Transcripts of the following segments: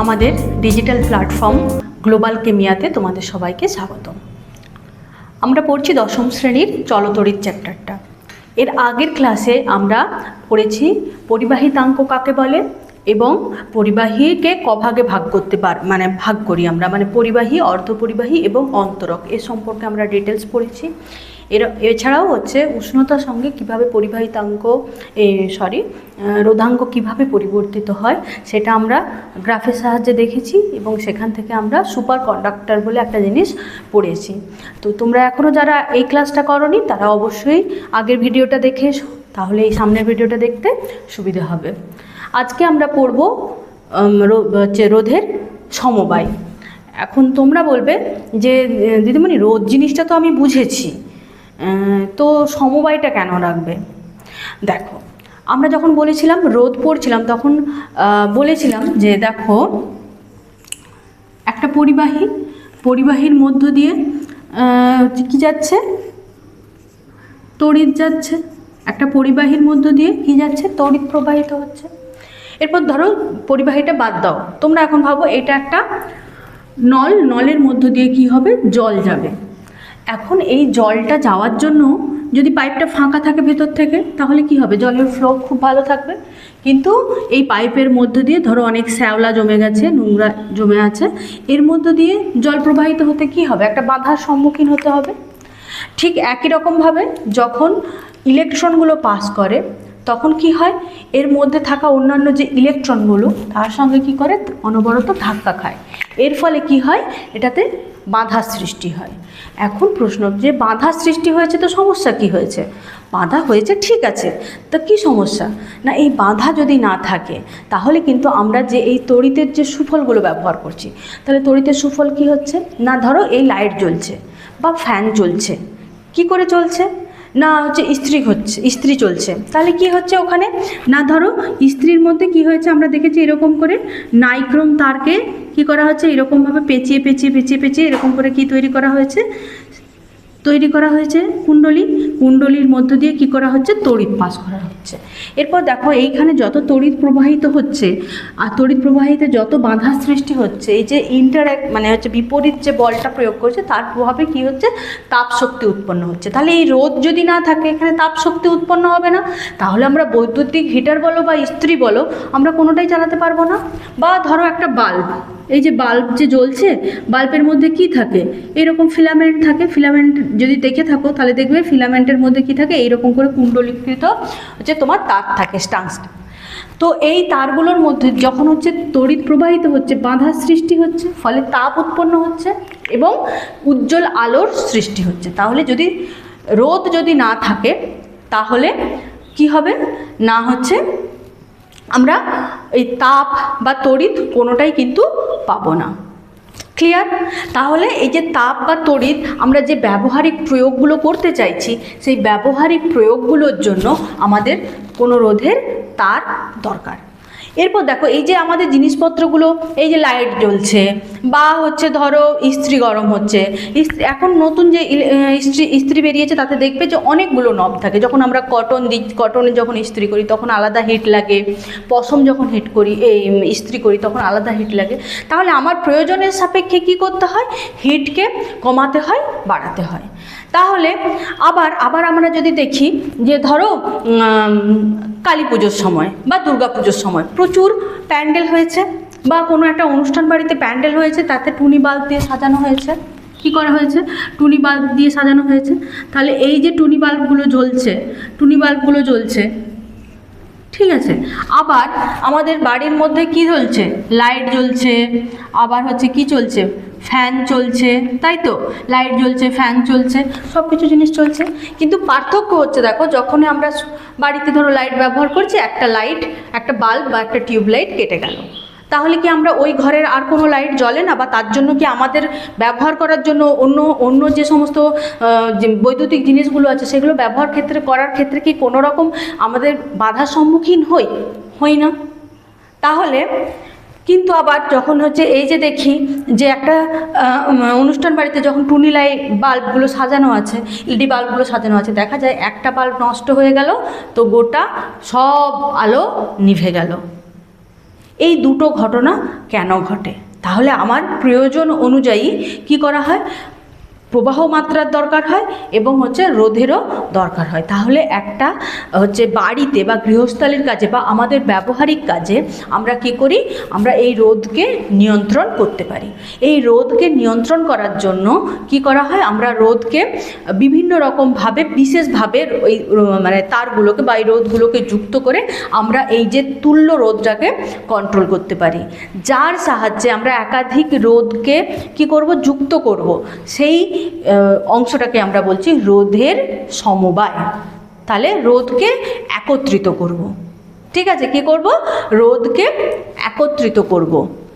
আমাদের digital platform global কেমিয়াতে তোমাদের সবাইকে স্বাগত। আমরা পড়ছি দশম শ্রেণীর চলতড়িৎ চ্যাপ্টারটা। এর আগের ক্লাসে আমরা পড়েছি পরিবাহিতাঙ্ক কাকে বলে এবং পরিবাহীকে কভাগে ভাগ করতে ভাগ করি আমরা, পরিবাহী, অর্ধপরিবাহী এবং অন্তরক, এ সম্পর্কে আমরা ডিটেলস পড়েছি। এছাড়াও উষ্ণতার সঙ্গে কীভাবে পরিবাহিতাঙ্ক রোধাঙ্ক কিভাবে পরিবর্তিত হয় সেটা আমরা গ্রাফের সাহায্যে দেখেছি এবং সেখান থেকে আমরা সুপার কন্ডাক্টর বলে একটা জিনিস পড়েছি। তো তোমরা এখনও যারা এই ক্লাসটা করোনি তারা অবশ্যই আগের ভিডিওটা দেখে এসো, তাহলে এই সামনের ভিডিওটা দেখতে সুবিধা হবে। আজকে আমরা পড়ব রোধের সমবায়। এখন তোমরা বলবে যে দিদিমণি, রোধ জিনিসটা তো আমি বুঝেছি, তো সমবায়টা কেন রাখবে? দেখো, আমরা যখন বলেছিলাম রোধ পড়ছিলাম তখন বলেছিলাম যে দেখো, একটা পরিবাহীর মধ্য দিয়ে কি যাচ্ছে? তড়িৎ যাচ্ছে। একটা পরিবাহীর মধ্য দিয়ে কি যাচ্ছে? তড়িৎ প্রবাহিত হচ্ছে। এরপর ধরো পরিবাহীটা বাদ দাও, তোমরা এখন ভাবো এটা একটা নলের মধ্য দিয়ে কি হবে? জল যাবে। এখন এই জলটা যাওয়ার জন্য যদি পাইপটা ফাঁকা থাকে ভেতর থেকে, তাহলে কি হবে? জলের ফ্লো খুব ভালো থাকবে। কিন্তু এই পাইপের মধ্য দিয়ে ধরো অনেক শ্যাওলা জমে গেছে, নোংরা জমে আছে, এর মধ্য দিয়ে জল প্রবাহিত হতে কি হবে? একটা বাধার সম্মুখীন হতে হবে। ঠিক একই রকমভাবে যখন ইলেকট্রনগুলো পাস করে তখন কি হয়? এর মধ্যে থাকা অন্যান্য যে ইলেকট্রনগুলো তার সঙ্গে কি করে? অনবরত ধাক্কা খায়। এর ফলে কি হয়? এটাতে বাধা সৃষ্টি হয়। এখন প্রশ্ন, যে বাধা সৃষ্টি হয়েছে তো সমস্যা কি হয়েছে? বাধা হয়েছে, ঠিক আছে, তা কি সমস্যা? না, এই বাধা যদি না থাকে তাহলে কিন্তু আমরা যে এই তড়িতের যে সুফলগুলো ব্যবহার করছি, তাহলে তড়িতের সুফল কি হচ্ছে? না, ধরো এই লাইট জ্বলছে বা ফ্যান চলছে, কি করে চলছে? না ইস্ত্রি চলছে, তাহলে কি হচ্ছে ওখানে? না, ধরো ইস্ত্রির মধ্যে কি হয়েছে আমরা দেখেছি, এরকম করে নাইক্রোম তারকে কি করা হচ্ছে? এরকমভাবে পেঁচিয়ে এরকম করে কি তৈরি করা হয়েছে? কুণ্ডলীর মধ্য দিয়ে কি করা হচ্ছে? তড়িৎ পাস করা হচ্ছে। এরপর দেখো, এইখানে যত তড়িৎ প্রবাহিত হচ্ছে আর তড়িৎ প্রবাহিতে যত বাধা সৃষ্টি হচ্ছে, এই যে বিপরীত যে বলটা প্রয়োগ করছে তার প্রভাবে কি হচ্ছে? তাপ শক্তি উৎপন্ন হচ্ছে। তাহলে এই রোধ যদি না থাকে, এখানে তাপ শক্তি উৎপন্ন হবে না, তাহলে আমরা বৈদ্যুতিক হিটার বলো বা ইস্ত্রি বলো, আমরা কোনোটাই চালাতে পারবো না। বা ধরো একটা বাল্ব, এই যে বাল্ব যে জ্বলছে, বাল্বের মধ্যে কি থাকে? এরকম ফিলামেন্ট থাকে। ফিলামেন্ট যদি দেখে থাকো তাহলে দেখবে ফিলামেন্টের মধ্যে কি থাকে? এইরকম করে কুণ্ডলীকৃত তোমার তার থাকে, টাংস্টেন। তো এই তারগুলোর মধ্যে যখন তড়িৎ প্রবাহিত হচ্ছে, বাধার সৃষ্টি হচ্ছে, ফলে তাপ উৎপন্ন হচ্ছে এবং উজ্জ্বল আলোর সৃষ্টি হচ্ছে। তাহলে রোধ যদি না থাকে তাহলে কি হবে? না আমরা এই তাপ বা তড়িৎ কোনোটাই কিন্তু পাবো না। ক্লিয়ার? তাহলে এই যে তাপ বা তড়িৎ আমরা যে ব্যবহারিক প্রয়োগগুলো করতে চাইছি, সেই ব্যবহারিক প্রয়োগগুলোর জন্য আমাদের কোনো রোধের তার দরকার। এরপর দেখো, এই যে আমাদের জিনিসপত্রগুলো, এই যে লাইট জ্বলছে বা ধরো ইস্ত্রি গরম হচ্ছে, এখন নতুন যে ইস্ত্রি বেরিয়েছে তাতে দেখবে যে অনেকগুলো নব থাকে। যখন আমরা কটনে যখন ইস্ত্রি করি তখন আলাদা হিট লাগে, পশম যখন ইস্ত্রি করি তখন আলাদা হিট লাগে। তাহলে আমার প্রয়োজনের সাপেক্ষে কী করতে হয়? হিটকে কমাতে হয়, বাড়াতে হয়। তাহলে আবার আমরা যদি দেখি যে ধরো কালী পুজোর সময় বা দুর্গা পুজোর সময় প্রচুর প্যান্ডেল হয়েছে, বা কোনো একটা অনুষ্ঠান বাড়িতে প্যান্ডেল হয়েছে, তাতে টুনি বাল্ব দিয়ে সাজানো হয়েছে। কি করা হয়েছে? টুনি বাল্ব দিয়ে সাজানো হয়েছে। তাহলে এই যে টুনি বাল্বগুলো জ্বলছে, ঠিক আছে। আবার আমাদের বাড়ির মধ্যে কি জ্বলছে? লাইট জ্বলছে, আবার কি চলছে? ফ্যান চলছে, তাই তো? লাইট জ্বলছে, ফ্যান চলছে, সব কিছু জিনিস চলছে। কিন্তু পার্থক্য দেখো, যখন আমরা বাড়িতে ধরো লাইট ব্যবহার করছি, একটা বাল্ব বা একটা টিউবলাইট কেটে গেল, তাহলে কি আমরা ওই ঘরের আর কোনো লাইট জ্বলে না? বা তার জন্য কি আমাদের ব্যবহার করার জন্য অন্য যে সমস্ত বৈদ্যুতিক জিনিসগুলো আছে সেগুলো করার ক্ষেত্রে কি কোনো রকম আমাদের বাধার সম্মুখীন হই না? তাহলে কিন্তু আবার যখন এই যে দেখি যে একটা অনুষ্ঠান বাড়িতে যখন টুনি লাইট বাল্বগুলো সাজানো আছে, এলইডি বাল্বগুলো সাজানো আছে, দেখা যায় একটা বাল্ব নষ্ট হয়ে গেল তো গোটা সব আলো নিভে গেল। এই দুটো ঘটনা কেন ঘটে? তাহলে আমার প্রয়োজন অনুযায়ী কি করা হয়, প্রবাহ মাত্রার দরকার হয় এবং হচ্ছে রোধেরও দরকার হয়। তাহলে একটা হচ্ছে বাড়িতে বা গৃহস্থালির কাজে বা আমাদের ব্যবহারিক কাজে আমরা কি করি, আমরা এই রোধকে নিয়ন্ত্রণ করতে পারি। এই রোধকে নিয়ন্ত্রণ করার জন্য কি করা হয়, আমরা রোধকে বিভিন্ন রকমভাবে বিশেষভাবে ওই মানে তারগুলোকে বা এই রোধগুলোকে যুক্ত করে আমরা এই যে তুল্য রোধটাকে কন্ট্রোল করতে পারি, যার সাহায্যে আমরা একাধিক রোধকে কি করব, যুক্ত করব। সেই অংশটাকে আমরা বলছি রোধের সমবায়। তাহলে রোধকে একত্রিত করব, ঠিক আছে, কি করব, রোধকে একত্রিত করব।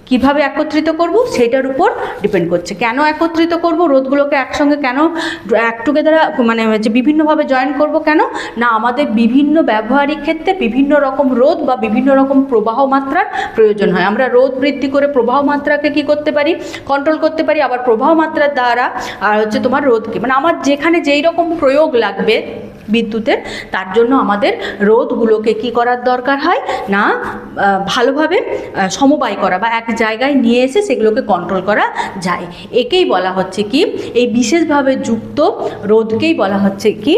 কিভাবে একত্রিত করব সেটার উপর ডিপেন্ড করছে। কেন একত্রিত করব, রোধগুলোকে একসঙ্গে কেন এক টুগেদার মানে যে বিভিন্নভাবে জয়েন করব, কেন না আমাদের বিভিন্ন ব্যবহারিক ক্ষেত্রে বিভিন্ন রকম রোধ বা বিভিন্ন রকম প্রবাহ মাত্রার প্রয়োজন হয়। আমরা রোধ বৃদ্ধি করে প্রবাহ মাত্রাকে কি করতে পারি, কন্ট্রোল করতে পারি। আবার প্রবাহ মাত্রার দ্বারা আর হচ্ছে তোমার রোধকে, মানে আমার যেখানে যেই রকম প্রয়োগ লাগবে বিদ্যুতের, তার জন্য আমাদের রোধগুলোকে কি করার দরকার হয় না ভালোভাবে সমবায় করা বা এক জায়গায় নিয়ে এসে সেগুলোকে কন্ট্রোল করা যায়। একেই বলা হচ্ছে কি, এই বিশেষভাবে যুক্ত রোধকেই বলা হচ্ছে কি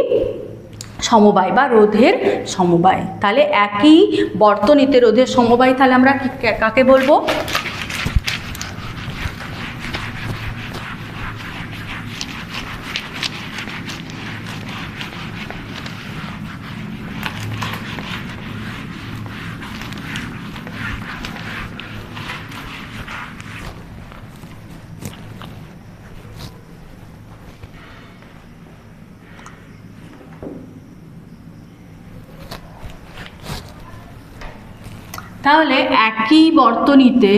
সমবায় বা রোধের সমবায়। তাহলে একই বর্তনীতে রোধের সমবায়, তাহলে আমরা কাকে বলবো, তাহলে একই বর্তনীতে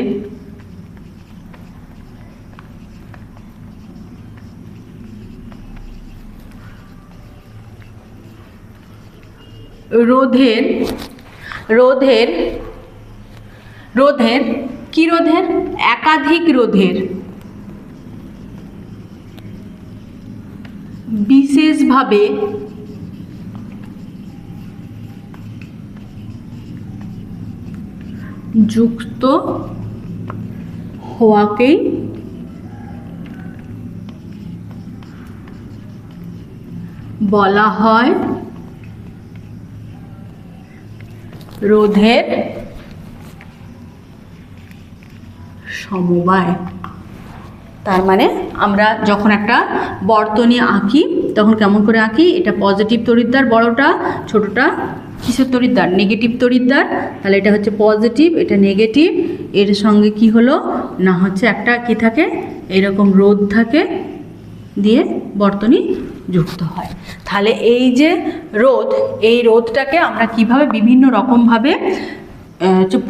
রোধের রোধের রোধের কি রোধের একাধিক রোধের বিশেষভাবে যুক্ত হওয়াকেই বলা হয় রোধের সমবায়। তার মানে আমরা যখন একটা বর্তনী আঁকি তখন কেমন করে আঁকি, এটা পজিটিভ তড়িৎদ্বার বড়টা, ছোটটা কিসের তড়িৎদ্বার, নেগেটিভ তড়িৎদ্বার। তাহলে এটা হচ্ছে পজিটিভ, এটা নেগেটিভ, এর সঙ্গে কি হলো না হচ্ছে একটা কি থাকে, এরকম রোধ থাকে, দিয়ে বর্তনী যুক্ত হয়। তাহলে এই যে রোধ, এই রোধটাকে আমরা কিভাবে বিভিন্ন রকমভাবে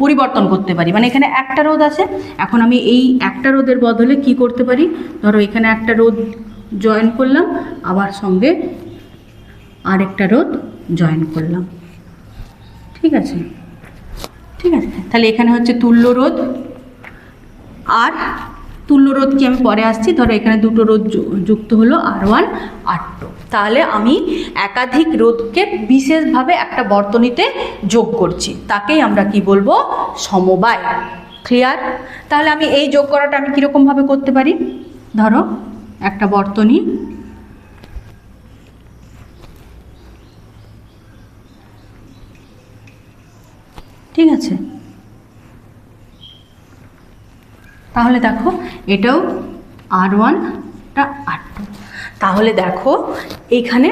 পরিবর্তন করতে পারি। মানে এখানে একটা রোধ আছে, এখন আমি এই একটা রোধের বদলে কি করতে পারি, ধরো এখানে একটা রোধ জয়েন করলাম, আবার সঙ্গে আরেকটা রোধ জয়েন করলাম, ঠিক আছে, ঠিক আছে। তাহলে এখানে হচ্ছে তুল্য রোধ, আর তুল্য রোধ কি আমি পরে আসছি, ধরো এখানে দুটো রোধ যুক্ত হলো R1 R2। তাহলে আমি একাধিক রোধকে বিশেষভাবে একটা বর্তনীতে যোগ করছি, তাকেই আমরা কি বলবো, সমবায়। ক্লিয়ার? তাহলে আমি এই যোগ করাটা আমি কীরকমভাবে করতে পারি, ধরো একটা বর্তনী, ঠিক আছে, তাহলে দেখো এটাও R1টা R2। তাহলে দেখো এইখানে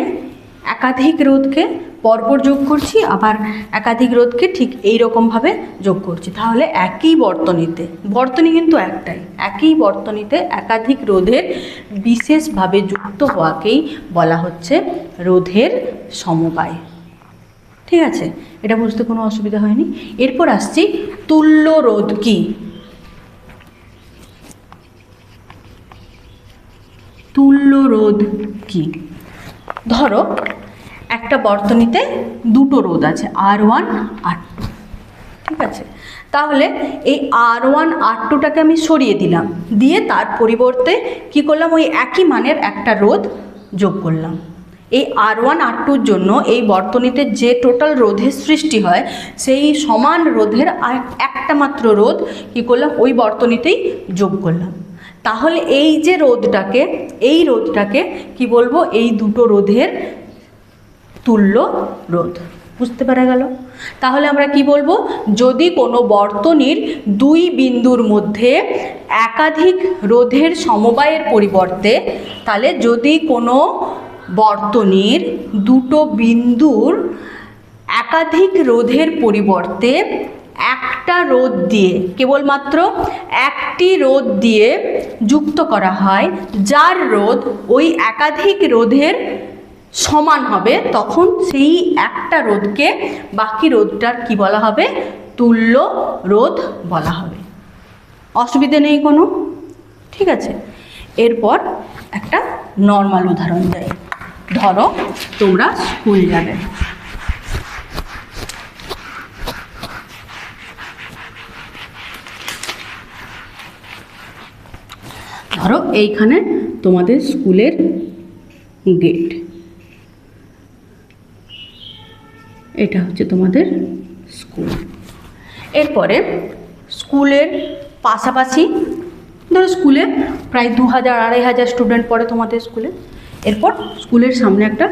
একাধিক রোধকে পরপর যোগ করছি, আবার একাধিক রোধকে ঠিক এই রকমভাবে যোগ করছি। তাহলে একই বর্তনীতে, বর্তনী কিন্তু একটাই, একই বর্তনীতে একাধিক রোধের বিশেষভাবে যুক্ত হওয়াকেই বলা হচ্ছে রোধের সমবায়। ঠিক আছে, এটা বুঝতে কোনো অসুবিধা হয়নি। এরপর আসছি তুল্য রোধ কি। তুল্য রোধ কি, ধরো একটা বর্তনীতে দুটো রোধ আছে R1 R2, ঠিক আছে। তাহলে এই R1 R2টাকে আমি সরিয়ে দিলাম, দিয়ে তার পরিবর্তে কি করলাম, ওই একই মানের একটা রোধ যোগ করলাম। এই R1 R2-র জন্য এই বর্তনীতে যে টোটাল রোধের সৃষ্টি হয় সেই সমান রোধের আর একটা মাত্র রোধ কী করলাম, ওই বর্তনীতেই যোগ করলাম। তাহলে এই যে রোধটাকে কি বলবো, এই দুটো রোধের তুল্য রোধ। বুঝতে পারা গেল? তাহলে আমরা কি বলবো, যদি কোনো বর্তনীর দুই বিন্দুর মধ্যে একাধিক রোধের সমবায়ের পরিবর্তে, তাহলে যদি কোনো বর্তনীর দুটো বিন্দুর একাধিক রোধের পরিবর্তে একটা রোধ দিয়ে, কেবলমাত্র একটি রোধ দিয়ে যুক্ত করা হয়, যার রোধ ওই একাধিক রোধের সমান হবে, তখন সেই একটা রোধকে বাকি রোধটার কি বলা হবে, তুল্য রোধ বলা হবে। অসুবিধে নেই কোনো? ঠিক আছে, এরপর একটা নর্মাল উদাহরণ যাই। ধরো তোমরা স্কুল যাবে, ধরো এইখানে তোমাদের স্কুলের গেট, এটা হচ্ছে তোমাদের স্কুল। এরপরে স্কুলের পাশাপাশি ধরো স্কুলে প্রায় 2000-2500 স্টুডেন্ট পড়ে তোমাদের স্কুলে। এরপর স্কুলের সামনে একটা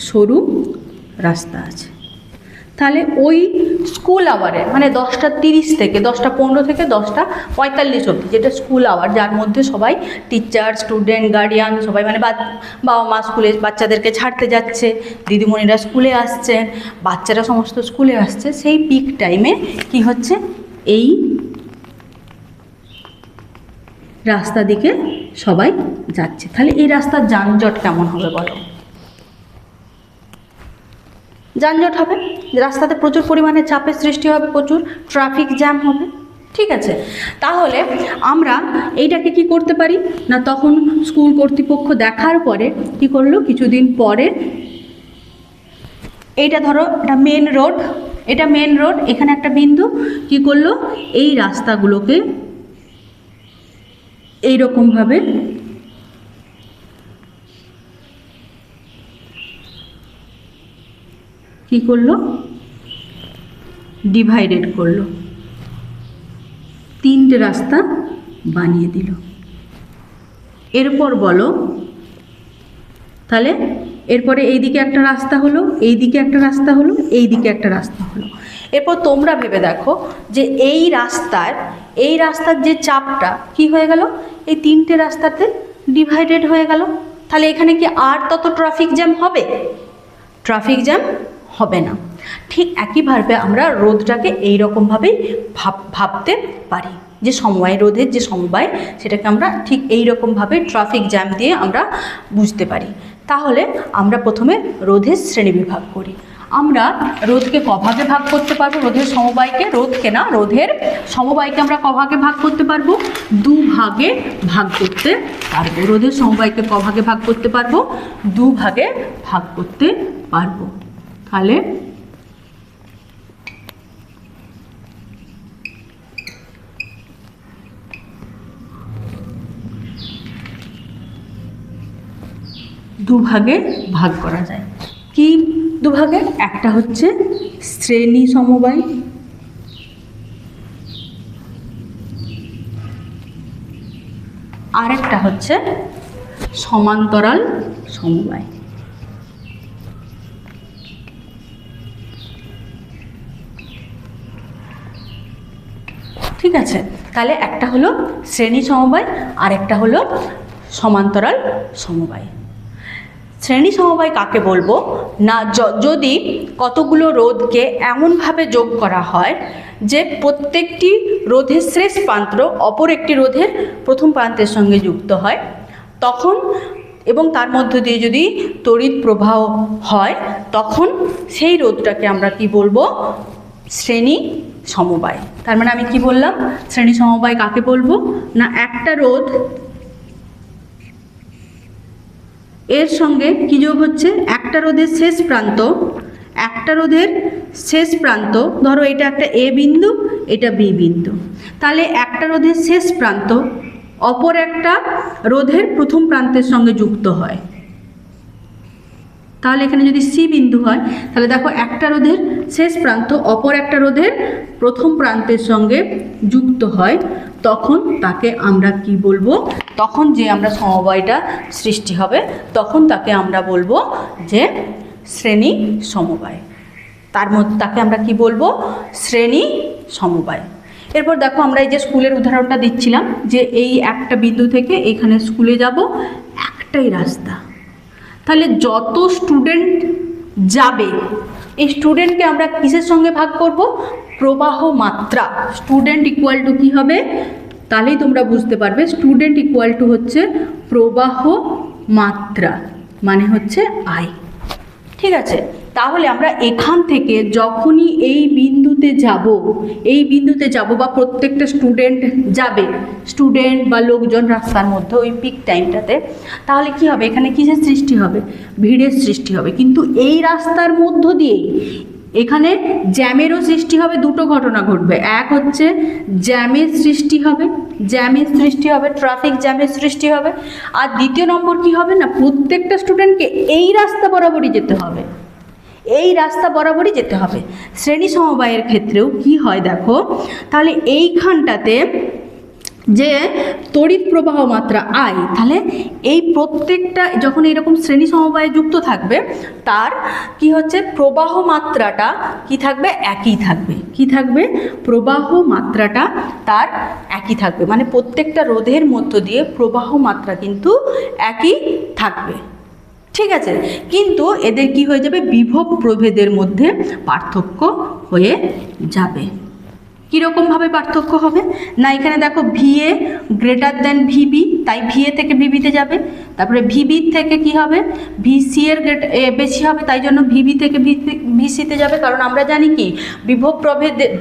সরু রাস্তা আছে। তাহলে ওই স্কুল আওয়ারে মানে 10:30 থেকে 10:15 থেকে 10:45 অবধি, যেটা স্কুল আওয়ার, যার মধ্যে সবাই টিচার, স্টুডেন্ট, গার্ডিয়ান সবাই মানে বাবা মা স্কুলে বাচ্চাদেরকে ছাড়তে যাচ্ছে, দিদিমণিরা স্কুলে আসছেন, বাচ্চারা সমস্ত স্কুলে আসছে, সেই পিক টাইমে কি হচ্ছে, এই রাস্তা দিকে সবাই যাচ্ছে। তাহলে এই রাস্তার যানজট কেমন হবে বলো? যানজট হবে, রাস্তাতে প্রচুর পরিমাণে চাপের সৃষ্টি হবে, প্রচুর ট্রাফিক জ্যাম হবে। ঠিক আছে, তাহলে আমরা এইটাকে কি করতে পারি না, তখন স্কুল কর্তৃপক্ষ দেখার পরে কি করলো, কিছুদিন পরে এইটা ধরো এটা মেন রোড, এখানে একটা বিন্দু কি করলো, এই রাস্তাগুলোকে এইরকমভাবে কি করলো, ডিভাইডেড করলো, 3টে রাস্তা বানিয়ে দিল। এরপর বলো, তাহলে এরপরে এইদিকে একটা রাস্তা হলো, এইদিকে একটা রাস্তা হলো, এইদিকে একটা রাস্তা হলো। এরপর তোমরা ভেবে দেখো যে এই রাস্তার যে চাপটা কি হয়ে গেল, এই 3টে রাস্তাতে ডিভাইডেড হয়ে গেল। তাহলে এখানে কি আর তত ট্রাফিক জ্যাম হবে? ট্রাফিক জ্যাম হবে না। ঠিক একইভাবে আমরা রোধটাকে এইরকমভাবেই ভাবতে পারি, যে সমবায় রোধের যে সমবায়, সেটাকে আমরা ঠিক এইরকমভাবে ট্রাফিক জ্যাম দিয়ে আমরা বুঝতে পারি। তাহলে আমরা প্রথমে রোধের শ্রেণীবিভাগ করি। আমরা রোধকে কভাগে ভাগ করতে পারবো, রোধের সমবায়কে, রোধের সমবায়কে আমরা কভাগে ভাগ করতে পারবো, 2 ভাগে ভাগ করতে পারবো। রোধের সমবায়কে কভাগে ভাগ করতে পারবো, 2 ভাগে ভাগ করতে পারবো। তাহলে দুভাগে ভাগ করা যায়। কি দুভাগে? একটা হচ্ছে শ্রেণী সমবায়, আর একটা হচ্ছে সমান্তরাল সমবায়। ঠিক আছে, তাহলে একটা হলো শ্রেণী সমবায় আর একটা হলো সমান্তরাল সমবায়। শ্রেণী সমবায় কাকে বলবো না, যদি কতগুলো রোধকে এমনভাবে যোগ করা হয় যে প্রত্যেকটি রোধের শেষ প্রান্ত অপর একটি রোধের প্রথম প্রান্তের সঙ্গে যুক্ত হয়, তখন এবং তার মধ্য দিয়ে যদি তড়িৎ প্রবাহ হয়, তখন সেই রোধটাকে আমরা কি বলবো, শ্রেণী সমবায়। তার মানে আমি কি বললাম, শ্রেণী সমবায় কাকে বলবো না, একটা রোধ এর সঙ্গে কি যোগ হচ্ছে, একটা রোধের শেষ প্রান্ত, ধরো এটা একটা এ বিন্দু, এটা বি বিন্দু, তাহলে একটা রোধের শেষ প্রান্ত অপর একটা রোধের প্রথম প্রান্তের সঙ্গে যুক্ত হয়। তাহলে এখানে যদি সি বিন্দু হয় তাহলে দেখো একটা রোধের শেষ প্রান্ত অপর একটা রোধের প্রথম প্রান্তের সঙ্গে যুক্ত হয়, তখন তাকে আমরা কি বলবো, তখন যে আমরা সমবায়টা সৃষ্টি হবে তখন তাকে আমরা বলবো যে শ্রেণী সমবায়। তার মধ্যে তাকে আমরা কি বলবো, শ্রেণী সমবায়। এরপর দেখো আমরা এই যে স্কুলের উদাহরণটা দিচ্ছিলাম যে এই একটা বিন্দু থেকে এখানে স্কুলে যাব, একটাই রাস্তা, তাহলে যত স্টুডেন্ট যাবে এই স্টুডেন্টকে আমরা কিসের সঙ্গে ভাগ করব, প্রবাহ মাত্রা। স্টুডেন্ট ইকুয়াল টু কী হবে, তাহলেই তোমরা বুঝতে পারবে স্টুডেন্ট ইকুয়াল টু হচ্ছে প্রবাহ মাত্রা, মানে হচ্ছে আই। ঠিক আছে, তাহলে আমরা এখান থেকে যখনই এই বিন্দুতে যাব বা প্রত্যেকটা স্টুডেন্ট যাবে, স্টুডেন্ট বা লোকজন রাস্তার মধ্যে ওই পিক টাইমটাতে, তাহলে কি হবে, এখানে কিসের সৃষ্টি হবে, ভিড়ের সৃষ্টি হবে। কিন্তু এই রাস্তার মধ্য দিয়েই এখানে জ্যামেরও সৃষ্টি হবে, দুটো ঘটনা ঘটবে। এক হচ্ছে জ্যামের সৃষ্টি হবে, ট্রাফিক জ্যামের সৃষ্টি হবে। আর দ্বিতীয় নম্বর কি হবে না, প্রত্যেকটা স্টুডেন্টকে এই রাস্তা বরাবরই যেতে হবে, শ্রেণী সমবায়ের ক্ষেত্রেও কি হয় দেখো, তাহলে এইখানটাতে যে তড়িৎ প্রবাহ মাত্রা আই, তাহলে এই প্রত্যেকটা যখন এরকম শ্রেণী সমবায়ে যুক্ত থাকবে তার কি হচ্ছে, প্রবাহ মাত্রাটা কি থাকবে, একই থাকবে, প্রবাহ মাত্রাটা তার একই থাকবে, মানে প্রত্যেকটা রোধের মধ্য দিয়ে প্রবাহ মাত্রা কিন্তু একই থাকবে। ঠিক আছে, কিন্তু এদের কি হয়ে যাবে, বিভব প্রভেদের মধ্যে পার্থক্য হয়ে যাবে। কীরকমভাবে পার্থক্য হবে না, এখানে দেখো ভিএ গ্রেটার দেন ভিবি, তাই ভিএ থেকে ভিবিতে যাবে। তারপরে ভিবি থেকে কি হবে, ভিসি এর বেশি হবে, তাই জন্য ভিবি থেকে ভিসিতে যাবে। কারণ আমরা জানি কি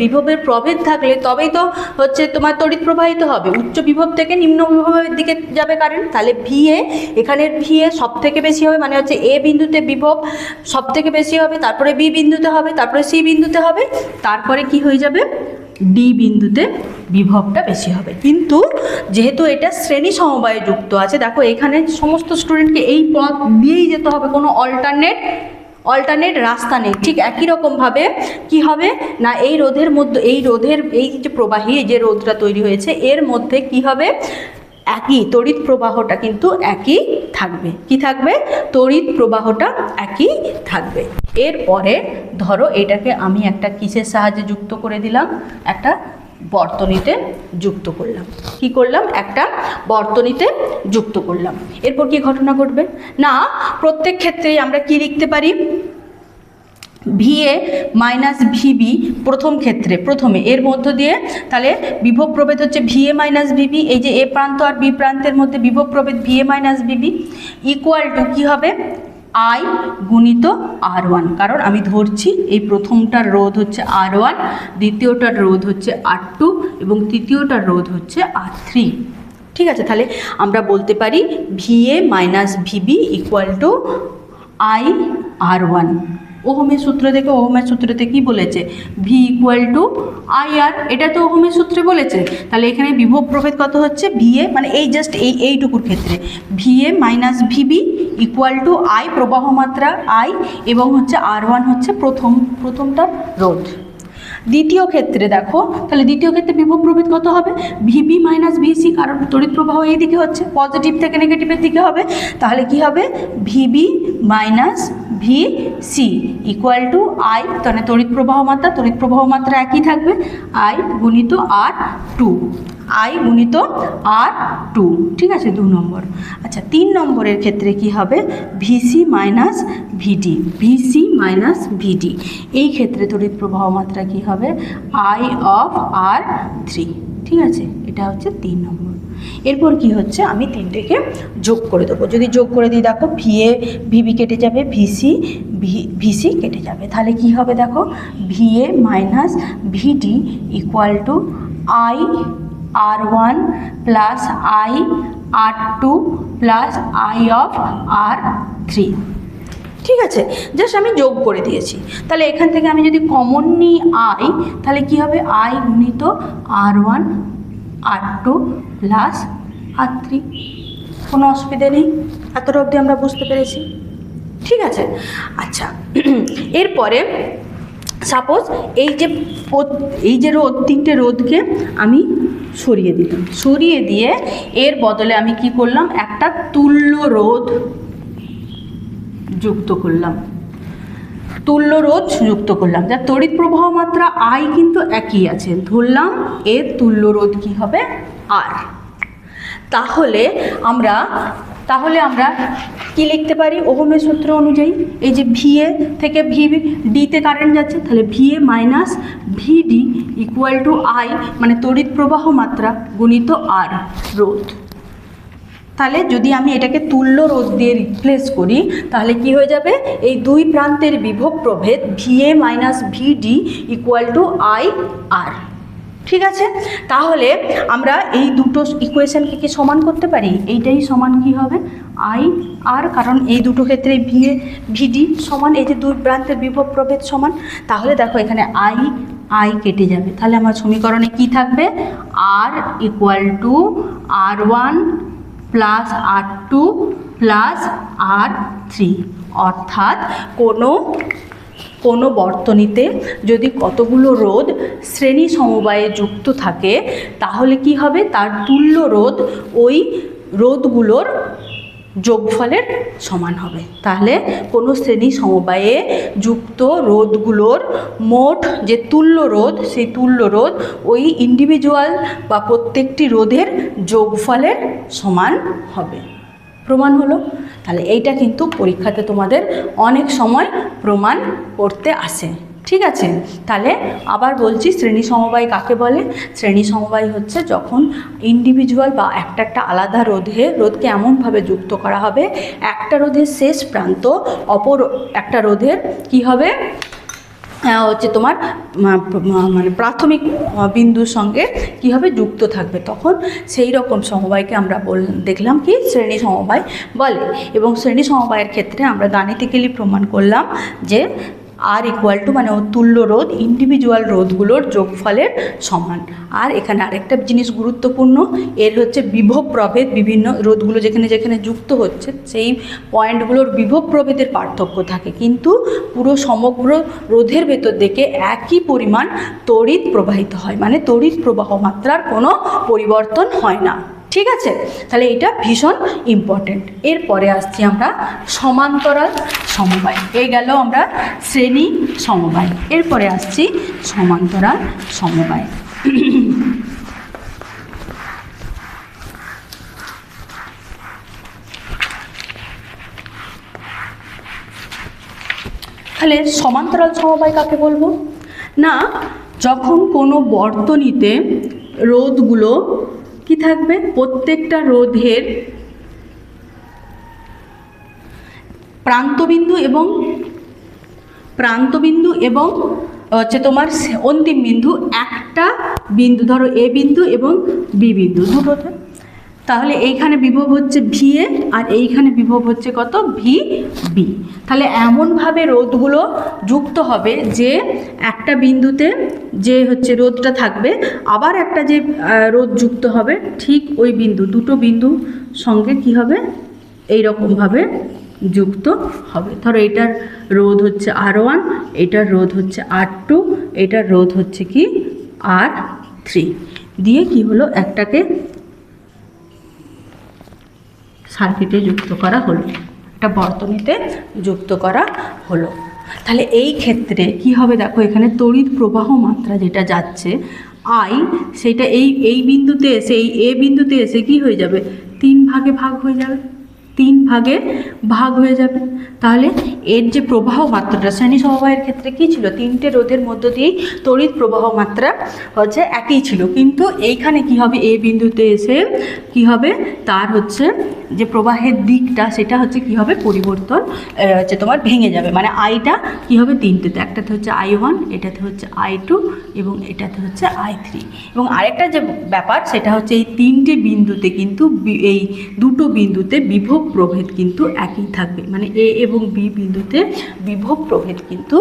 বিভবের প্রভেদ থাকলে তবেই তো হচ্ছে তোমার তড়িৎ প্রবাহিত হবে। উচ্চ বিভব থেকে নিম্ন বিভবের দিকে যাবে কারেন্ট, তাহলে ভিএ, এখানের ভিএ সব থেকে বেশি হবে, মানে হচ্ছে এ বিন্দুতে বিভব সব থেকে বেশি হবে, তারপরে বি বিন্দুতে হবে, তারপরে সি বিন্দুতে হবে, তারপরে কি হয়ে যাবে, ডি বিন্দুতে বিভবটা বেশি হবে। কিন্তু যেহেতু এটা শ্রেণী সমবায়ে যুক্ত আছে, দেখো এখানে সমস্ত স্টুডেন্টকে এই পথ দিয়েই যেতে হবে, কোনো অল্টারনেট রাস্তা নেই। ঠিক একই রকমভাবে কি হবে না, এই রোধের এই যে প্রবাহী, এই যে রোধটা তৈরি হয়েছে এর মধ্যে কি হবে, একই তড়িৎ প্রবাহটা কিন্তু একই থাকবে। কি থাকবে, তড়িৎ প্রবাহটা একই থাকবে। এরপরে ধরো এটাকে আমি একটা কিসের সাহায্যে যুক্ত করে দিলাম, একটা বর্তনীতে যুক্ত করলাম। কি করলাম, একটা বর্তনীতে যুক্ত করলাম। এরপর কি ঘটনা ঘটবে না, প্রত্যেক ক্ষেত্রেই আমরা কি লিখতে পারি, ভিএ মাইনাস ভিবি প্রথমে এর মধ্য দিয়ে, তাহলে বিভব প্রভেদ হচ্ছে ভিএ মাইনাস ভিবি, এই যে এ প্রান্ত আর বি প্রান্তের মধ্যে বিভব প্রভেদ VA minus VB equal to কী হবে, আই গুণিত R1। কারণ আমি ধরছি এই প্রথমটার রোধ হচ্ছে R1, দ্বিতীয়টার রোধ হচ্ছে R2 এবং তৃতীয়টার রোধ হচ্ছে R3। ঠিক আছে, তাহলে আমরা বলতে পারি VA minus VB equal to IR1। ওহমের সূত্রতে কি বলেছে, ভি ইকুয়াল টু IR, এটা তো ওহমের সূত্রে বলেছে। তাহলে এখানে বিভব প্রভেদ কত হচ্ছে, ভিএ মানে এই জাস্ট এইটুকুর ক্ষেত্রে VA minus VB equal to I, প্রবাহ মাত্রা আই, এবং হচ্ছে R1 হচ্ছে প্রথমটার রোধ। দ্বিতীয় ক্ষেত্রে দেখো, তাহলে দ্বিতীয় ক্ষেত্রে বিভব প্রভেদ কত হবে, ভিবি মাইনাস ভিসি, কারণ তড়িৎ প্রবাহ এই দিকে হচ্ছে, পজিটিভ থেকে নেগেটিভের দিকে হবে। তাহলে কি হবে, VB minus VC equal to I, তাহলে তড়িৎ প্রবাহ মাত্রা একই থাকবে, আই গুণিত R2, ঠিক আছে, 2 নম্বর। আচ্ছা, 3 নম্বরের ক্ষেত্রে কি হবে, ভিসি মাইনাস ভিডি, এই ক্ষেত্রে তড়িৎ প্রবাহ মাত্রা কি হবে, I অফ R3। ঠিক আছে, এটা হচ্ছে 3 নম্বর। এরপর কি হচ্ছে, আমি 3টেকে যোগ করে দেবো। যদি যোগ করে দিই দেখো, ভিবি কেটে যাবে, ভিসি কেটে যাবে, তাহলে কি হবে দেখো, VA minus VD equal to IR1 plus IR2 plus I of R3। ঠিক আছে, জাস্ট আমি যোগ করে দিয়েছি। তাহলে এখান থেকে আমি যদি কমন নিই আই, তাহলে কি হবে, আই গুণিত R1 R2 প্লাস R3। কোনো অসুবিধে নেই, এতটা অবধি আমরা বুঝতে পেরেছি। ঠিক আছে। আচ্ছা, এরপরে সাপোজ এই যে রোধ, তিনটে রোধকে আমি সরিয়ে দিলাম, সরিয়ে দিয়ে এর বদলে আমি কি করলাম, একটা তুল্য রোধ যুক্ত করলাম, তুল্য রোধ যুক্ত করলাম, যার তড়িৎ প্রবাহ মাত্রা আই কিন্তু একই আছে, ধরলাম এর তুল্য রোধ কি হবে আর। তাহলে আমরা কি লিখতে পারি ওহমের সূত্র অনুযায়ী, এই যে ভিএ থেকে ডিতে কারেন্ট যাচ্ছে, তাহলে VA minus VD equal to I, মানে তড়িৎ প্রবাহ মাত্রা গুণিত আর রোধ। তাহলে যদি আমি এটাকে তুল্য রোধ দিয়ে রিপ্লেস করি তাহলে কি হয়ে যাবে, এই দুই প্রান্তের বিভব প্রভেদ VA minus VD equal to I R. ঠিক আছে, তাহলে আমরা এই দুটো ইকুয়েশনকে কি সমান করতে পারি, এইটাই সমান কি হবে আই আর, কারণ এই দুটো ক্ষেত্রে ভিএ ভিডি সমান, এই যে দুই প্রান্তের বিভব প্রভেদ সমান। তাহলে দেখো এখানে আই কেটে যাবে, তাহলে আমার সমীকরণে কি থাকবে, R equal to R one plus R two plus R three. অর্থাৎ কোনো বর্তনীতে যদি কতগুলো রোধ শ্রেণী সমবায়ে যুক্ত থাকে তাহলে কি হবে, তার তুল্য রোধ ওই রোধগুলোর যোগফলের সমান হবে। তাহলে কোনো শ্রেণী সমবায়ে যুক্ত রোধগুলোর মোট যে তুল্য রোধ, সেই তুল্য রোধ ওই ইন্ডিভিজুয়াল বা প্রত্যেকটি রোধের যোগফলের সমান হবে। প্রমাণ হলো। তাহলে এইটা কিন্তু পরীক্ষাতে তোমাদের অনেক সময় প্রমাণ করতে আসে। ঠিক আছে, তাহলে আবার বলছি শ্রেণী সমবায় কাকে বলে। শ্রেণী সমবায় হচ্ছে যখন ইন্ডিভিজুয়াল বা একটা আলাদা রোধকে এমনভাবে যুক্ত করা হবে, একটা রোধের শেষ প্রান্ত অপর একটা রোধের কি হবে হচ্ছে তোমার মানে প্রাথমিক বিন্দুর সঙ্গে কি হবে যুক্ত থাকবে, তখন সেই রকম সমবায়কে আমরা দেখলাম কি শ্রেণী সমবায় বলে। এবং শ্রেণী সমবায়ের ক্ষেত্রে আমরা গাণিতিক্যালি প্রমাণ করলাম যে আর ইকুয়াল টু মানে তুল্য রোধ ইন্ডিভিজুয়াল রোধগুলোর যোগফলের সমান। আর এখানে আরেকটা জিনিস গুরুত্বপূর্ণ, এর হচ্ছে বিভব প্রভেদ, বিভিন্ন রোধগুলো যেখানে যেখানে যুক্ত হচ্ছে সেই পয়েন্টগুলোর বিভব প্রভেদের পার্থক্য থাকে, কিন্তু পুরো সমগ্র রোধের ভেতর থেকে একই পরিমাণ তড়িৎ প্রবাহিত হয়, মানে তড়িৎ প্রবাহ মাত্রার কোনো পরিবর্তন হয় না। ঠিক আছে, তাহলে এটা ভীষণ ইম্পর্টেন্ট। এরপরে আসছি আমরা সমান্তরাল সমবায়। এই গেল আমরা শ্রেণী সমবায়, এরপরে আসছি সমান্তরাল সমবায়। তাহলে সমান্তরাল সমবায় কাকে বলবো না, যখন কোনো বর্তনীতে রোধগুলো কি থাকবে, প্রত্যেকটা রোধের প্রান্তবিন্দু এবং হচ্ছে তোমার অন্তিম বিন্দু, একটা বিন্দু ধরো এ বিন্দু এবং বি বিন্দু দুটোতে, তাহলে এইখানে বিভব হচ্ছে ভিএ আর এইখানে বিভব হচ্ছে কত ভি বি। তাহলে এমনভাবে রোধগুলো যুক্ত হবে যে একটা বিন্দুতে যে হচ্ছে রোধটা থাকবে, আবার একটা যে রোধ যুক্ত হবে ঠিক ওই বিন্দু, দুটো বিন্দু সঙ্গে কি হবে এই রকমভাবে যুক্ত হবে। ধরো এটার রোধ হচ্ছে R1, এটার রোধ হচ্ছে R2, এটার রোধ হচ্ছে কি R3, দিয়ে কি হলো একটাকে সার্কিটে যুক্ত করা হলো, একটা বর্তনীতে যুক্ত করা হলো। তাহলে এই ক্ষেত্রে কি হবে দেখো, এখানে তড়িৎ প্রবাহ মাত্রা যেটা যাচ্ছে আই, সেটা এই বিন্দুতে এসে এই এ বিন্দুতে এসে কি হয়ে যাবে, 3 ভাগে ভাগ হয়ে যাবে, 3 ভাগে ভাগ হয়ে যাবে। তাহলে এর যে প্রবাহ মাত্রাটা শ্রেণী সমবায়ের ক্ষেত্রে কি ছিল, 3টে রোধের মধ্য দিয়েই তড়িৎ প্রবাহ মাত্রা হচ্ছে একই ছিল, কিন্তু এইখানে কি হবে এ বিন্দুতে এসে কি হবে তার হচ্ছে যে প্রবাহের দিকটা সেটা হচ্ছে কি হবে পরিবর্তন হচ্ছে তোমার ভেঙে যাবে, মানে আইটা কি হবে 3টেতে, একটাতে হচ্ছে I1, এটাতে হচ্ছে I2 এবং এটাতে হচ্ছে I3। এবং আরেকটা যে ব্যাপার সেটা হচ্ছে এই 3টে বিন্দুতে কিন্তু এই দুটো বিন্দুতে বিভব প্রভেদ কিন্তু একই থাকবে, মানে এ এবং বি বিন্দুতে বিভব প্রভেদ কিন্তু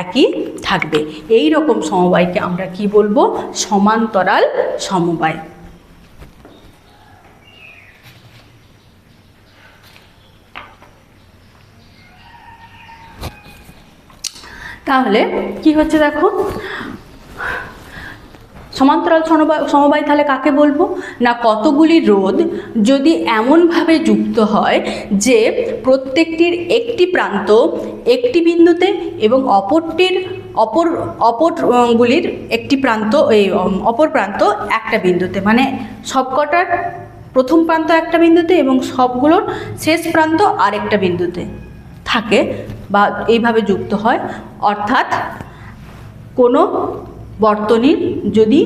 একই থাকবে। এই রকম সমবায়কে আমরা কি বলবো, সমান্তরাল সমবায়। তাহলে কি হচ্ছে দেখো, সমান্তরাল সমবায় তাহলে কাকে বলবো না, কতগুলি রোধ যদি এমনভাবে যুক্ত হয় যে প্রত্যেকটির একটি প্রান্ত একটি বিন্দুতে এবং অপরগুলির একটি প্রান্ত অপর প্রান্ত একটা বিন্দুতে, মানে সবকটার প্রথম প্রান্ত একটা বিন্দুতে এবং সবগুলোর শেষ প্রান্ত আরেকটা বিন্দুতে থাকে বা এইভাবে যুক্ত হয়। অর্থাৎ কোনো বর্তনীর যদি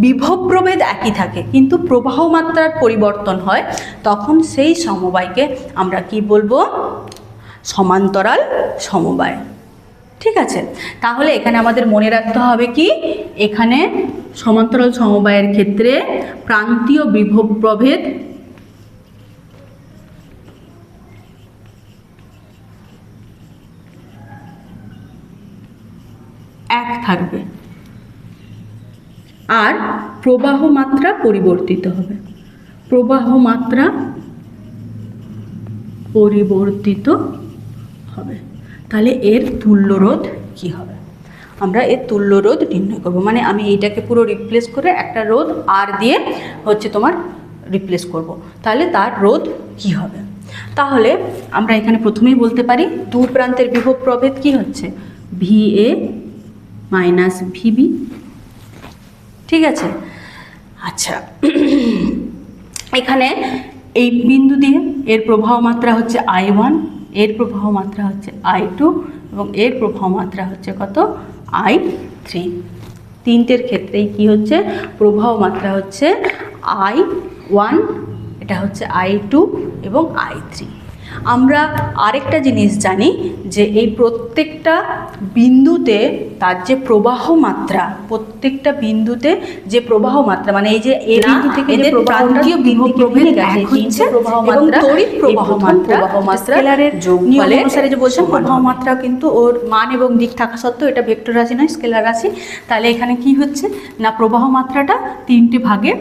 বিভব প্রভেদ একই থাকে কিন্তু প্রবাহ মাত্রার পরিবর্তন হয়, তখন সেই সমবায়কে আমরা কি বলবো, সমান্তরাল সমবায়। ঠিক আছে, তাহলে এখানে আমাদের মনে রাখতে হবে কি, এখানে সমান্তরাল সমবায়ের ক্ষেত্রে প্রান্তীয় বিভব প্রভেদ এক থাকবে আর প্রবাহ মাত্রা পরিবর্তিত হবে, প্রবাহ মাত্রা পরিবর্তিত হবে। তাহলে এর তুল্যরোধ কি হবে, আমরা এর তুল্যরোধ নির্ণয় করব। মানে আমি এইটাকে পুরো রিপ্লেস করে একটা রোধ আর দিয়ে হচ্ছে তোমার রিপ্লেস করব, তাহলে তার রোধ কি হবে। তাহলে আমরা এখানে প্রথমেই বলতে পারি দুই প্রান্তের বিভব প্রভেদ কি হচ্ছে, VA মাইনাস VB। ঠিক আছে, আচ্ছা এখানে এই বিন্দু দিয়ে এর প্রবাহ মাত্রা হচ্ছে I1, এর প্রবাহ মাত্রা হচ্ছে I2 এবং এর প্রবাহ মাত্রা হচ্ছে কত, I3। তিনটের ক্ষেত্রেই কি হচ্ছে, প্রবাহ মাত্রা হচ্ছে I1, এটা হচ্ছে I2 এবং I3। আমরা আরেকটা জিনিস জানি যে এই প্রত্যেকটা বিন্দুতে তার যে প্রবাহ মাত্রা, প্রত্যেকটা বিন্দুতে যে প্রবাহ মাত্রা, মানে এই যে এই বিন্দু থেকে যে প্রান্তীয় বিভব প্রভেদ এক হচ্ছে এবং তড়িৎ প্রবাহ মাত্রা স্কেলারের যোগফলের অনুসারে যে বলছেন প্রবাহ মাত্রা কিন্তু ওর মান এবং দিক থাকা সত্ত্বেও এটা ভেক্টর রাশি নয়, স্কেলার রাশি। তাহলে এখানে কি হচ্ছে না, প্রবাহ মাত্রাটা তিনটে ভাগে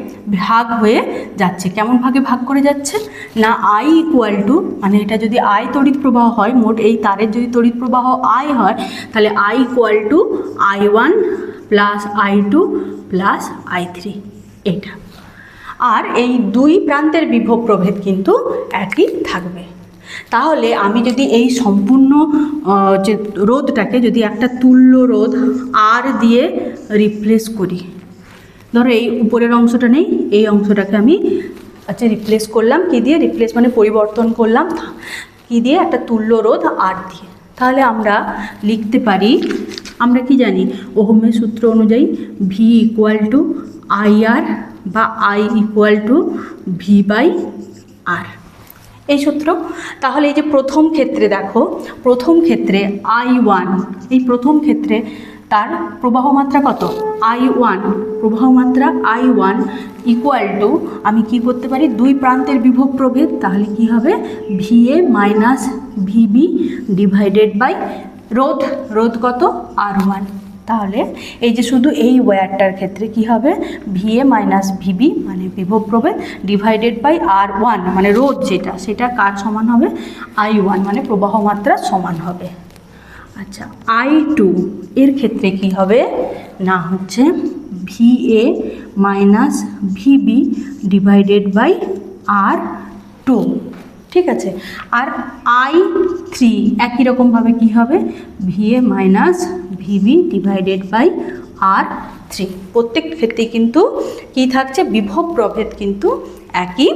ভাগ হয়ে যাচ্ছে। কেমন ভাগে ভাগ করে যাচ্ছে না, I ইকুয়াল টু, মানে এটা যদি I তড়িৎ প্রবাহ হয়, মোট এই তারের যদি তড়িৎ প্রবাহ I হয়, তাহলে I equal to I1 plus I2 plus I3 এটা। আর এই দুই প্রান্তের বিভব প্রভেদ কিন্তু একই থাকবে। তাহলে আমি যদি এই সম্পূর্ণ যে রোধটাকে যদি একটা তুল্য রোধ R দিয়ে রিপ্লেস করি, ধরো এই উপরের অংশটা নেই, এই অংশটাকে আমি আচ্ছা রিপ্লেস করলাম কি দিয়ে, রিপ্লেস মানে পরিবর্তন করলাম কি দিয়ে, একটা তুল্য রোধ R দিয়ে। তাহলে আমরা লিখতে পারি, আমরা কি জানি ওহমের সূত্র অনুযায়ী V ইকুয়াল টু IR বা I ইকুয়াল টু V/R, এই সূত্র। তাহলে এই যে প্রথম ক্ষেত্রে দেখো, প্রথম ক্ষেত্রে I1, এই প্রথম ক্ষেত্রে তার প্রবাহ মাত্রা কত, I1, প্রবাহ মাত্রা I1 ইকুয়াল টু, আমি কি করতে পারি, দুই প্রান্তের বিভব প্রভেদ, তাহলে কি হবে VA minus VB divided by রোধ কত R1। তাহলে এই যে শুধু এই ওয়্যারটার ক্ষেত্রে কি হবে, VA মাইনাস VB মানে বিভব প্রভেদ ডিভাইডেড বাই R1 মানে রোধ যেটা, সেটা কার সমান হবে, I1 মানে প্রবাহ মাত্রা সমান হবে। আচ্ছা I2 এর ক্ষেত্রে কি হবে না, হচ্ছে VA minus VB divided by R2। ঠিক আছে, আর I3 একই রকমভাবে কি হবে, VA minus VB divided by R3। প্রত্যেক ক্ষেত্রেই কিন্তু কি থাকছে, বিভব প্রভেদ কিন্তু একই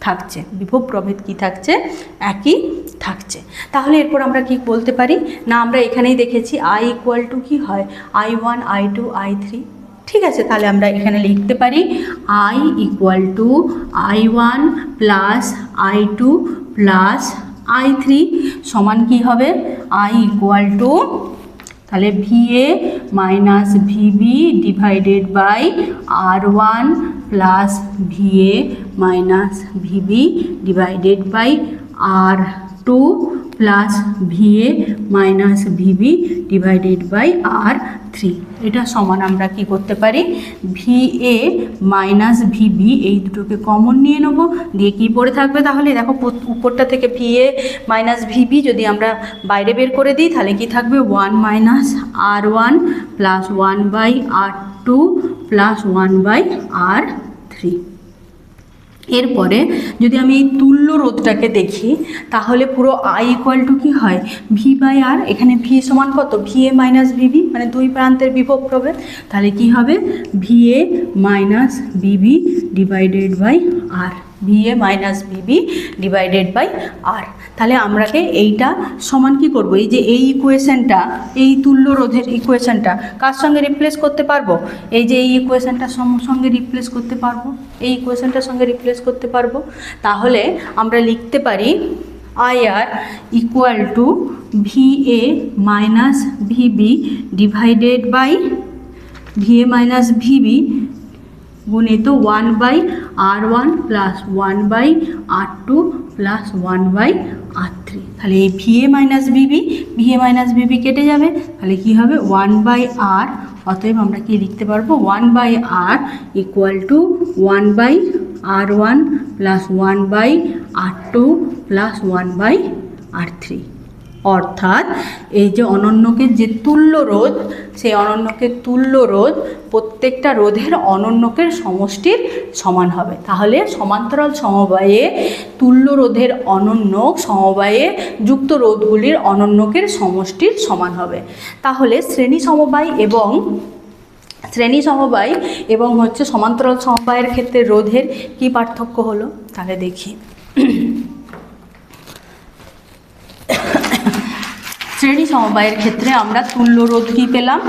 থাকছে, বিভব প্রভেদ কি থাকছে, একই থাকছে। তাহলে এরপর আমরা কি বলতে পারি না, আমরা এখানেই দেখেছি I ইকুয়াল টু কী হয়, I1 I2 I3। ঠিক আছে, তাহলে আমরা এখানে লিখতে পারি I equal to I1 plus I2 plus I3 সমান কি হবে, I ইকুয়াল টু, তাহলে VA minus VB divided by R1 plus VA minus VB divided by R2 plus VA minus VB divided by R three. এটা সমান আমরা কি করতে পারি, ভিএ মাইনাস ভিবি এই দুটোকে কমন নিয়ে নেবো, দিয়ে কি পড়ে থাকবে তাহলে দেখো উপরটা থেকে ভিএ মাইনাস ভিবি যদি আমরা বাইরে বের করে দিই তাহলে কি থাকবে, 1 minus R one plus 1 by R two plus 1 by R three. এরপরে যদি আমি এই তুল্য রোধটাকে দেখি তাহলে পুরো আই ইকুয়াল টু কী হয়, ভি বাই আর, এখানে ভি সমান কত, ভিএ মাইনাস ভিবি, মানে দুই প্রান্তের বিভব প্রভেদ, তাহলে কি হবে VA minus VB divided by R, VA minus VB divided by R. তাহলে আমরাকে এইটা সমান কি করব, এই যে এই ইকুয়েশনটা, এই তুল্য রোধের ইকুয়েশনটা কার সঙ্গে রিপ্লেস করতে পারবো, এই যে এই ইকুয়েশনটার সঙ্গে রিপ্লেস করতে পারবো, এই ইকুয়েশনটার সঙ্গে রিপ্লেস করতে পারবো। তাহলে আমরা লিখতে পারি IR equal to VA minus VB divided by VA minus VB গুণিত 1 by R one plus 1 by R two plus 1 by R three. তাহলে এই ভিএ মাইনাস ভিবি কেটে যাবে, তাহলে কি হবে 1 বাই আর, অতএব আমরা কি লিখতে পারবো 1 by R equal to 1 by R one plus 1 by R two plus 1 by R three. অর্থাৎ এই যে অনন্যকের যে তুল্য রোধ, সেই অনন্যকের তুল্য রোধ প্রত্যেকটা রোধের অনন্যকের সমষ্টির সমান হবে। তাহলে সমান্তরাল সমবায়ে তুল্য রোধের অনন্যক সমবায়ে যুক্ত রোধগুলির অনন্যকের সমষ্টির সমান হবে। তাহলে শ্রেণী সমবায় এবং হচ্ছে সমান্তরাল সমবায়ের ক্ষেত্রে রোধের কি পার্থক্য হলো, তাহলে দেখি। শ্রেণী সমবায়ের ক্ষেত্রে আমরা তুল্য রোধ কি পেলাম,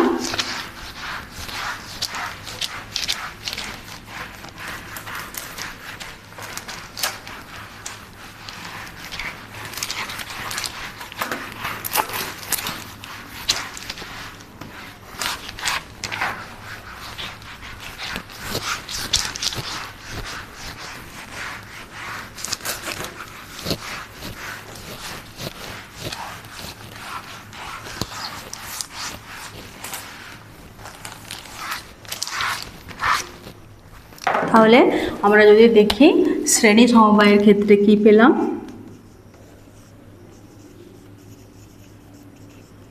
তাহলে আমরা যদি দেখি শ্রেণী সমবায়ের ক্ষেত্রে কি পেলাম,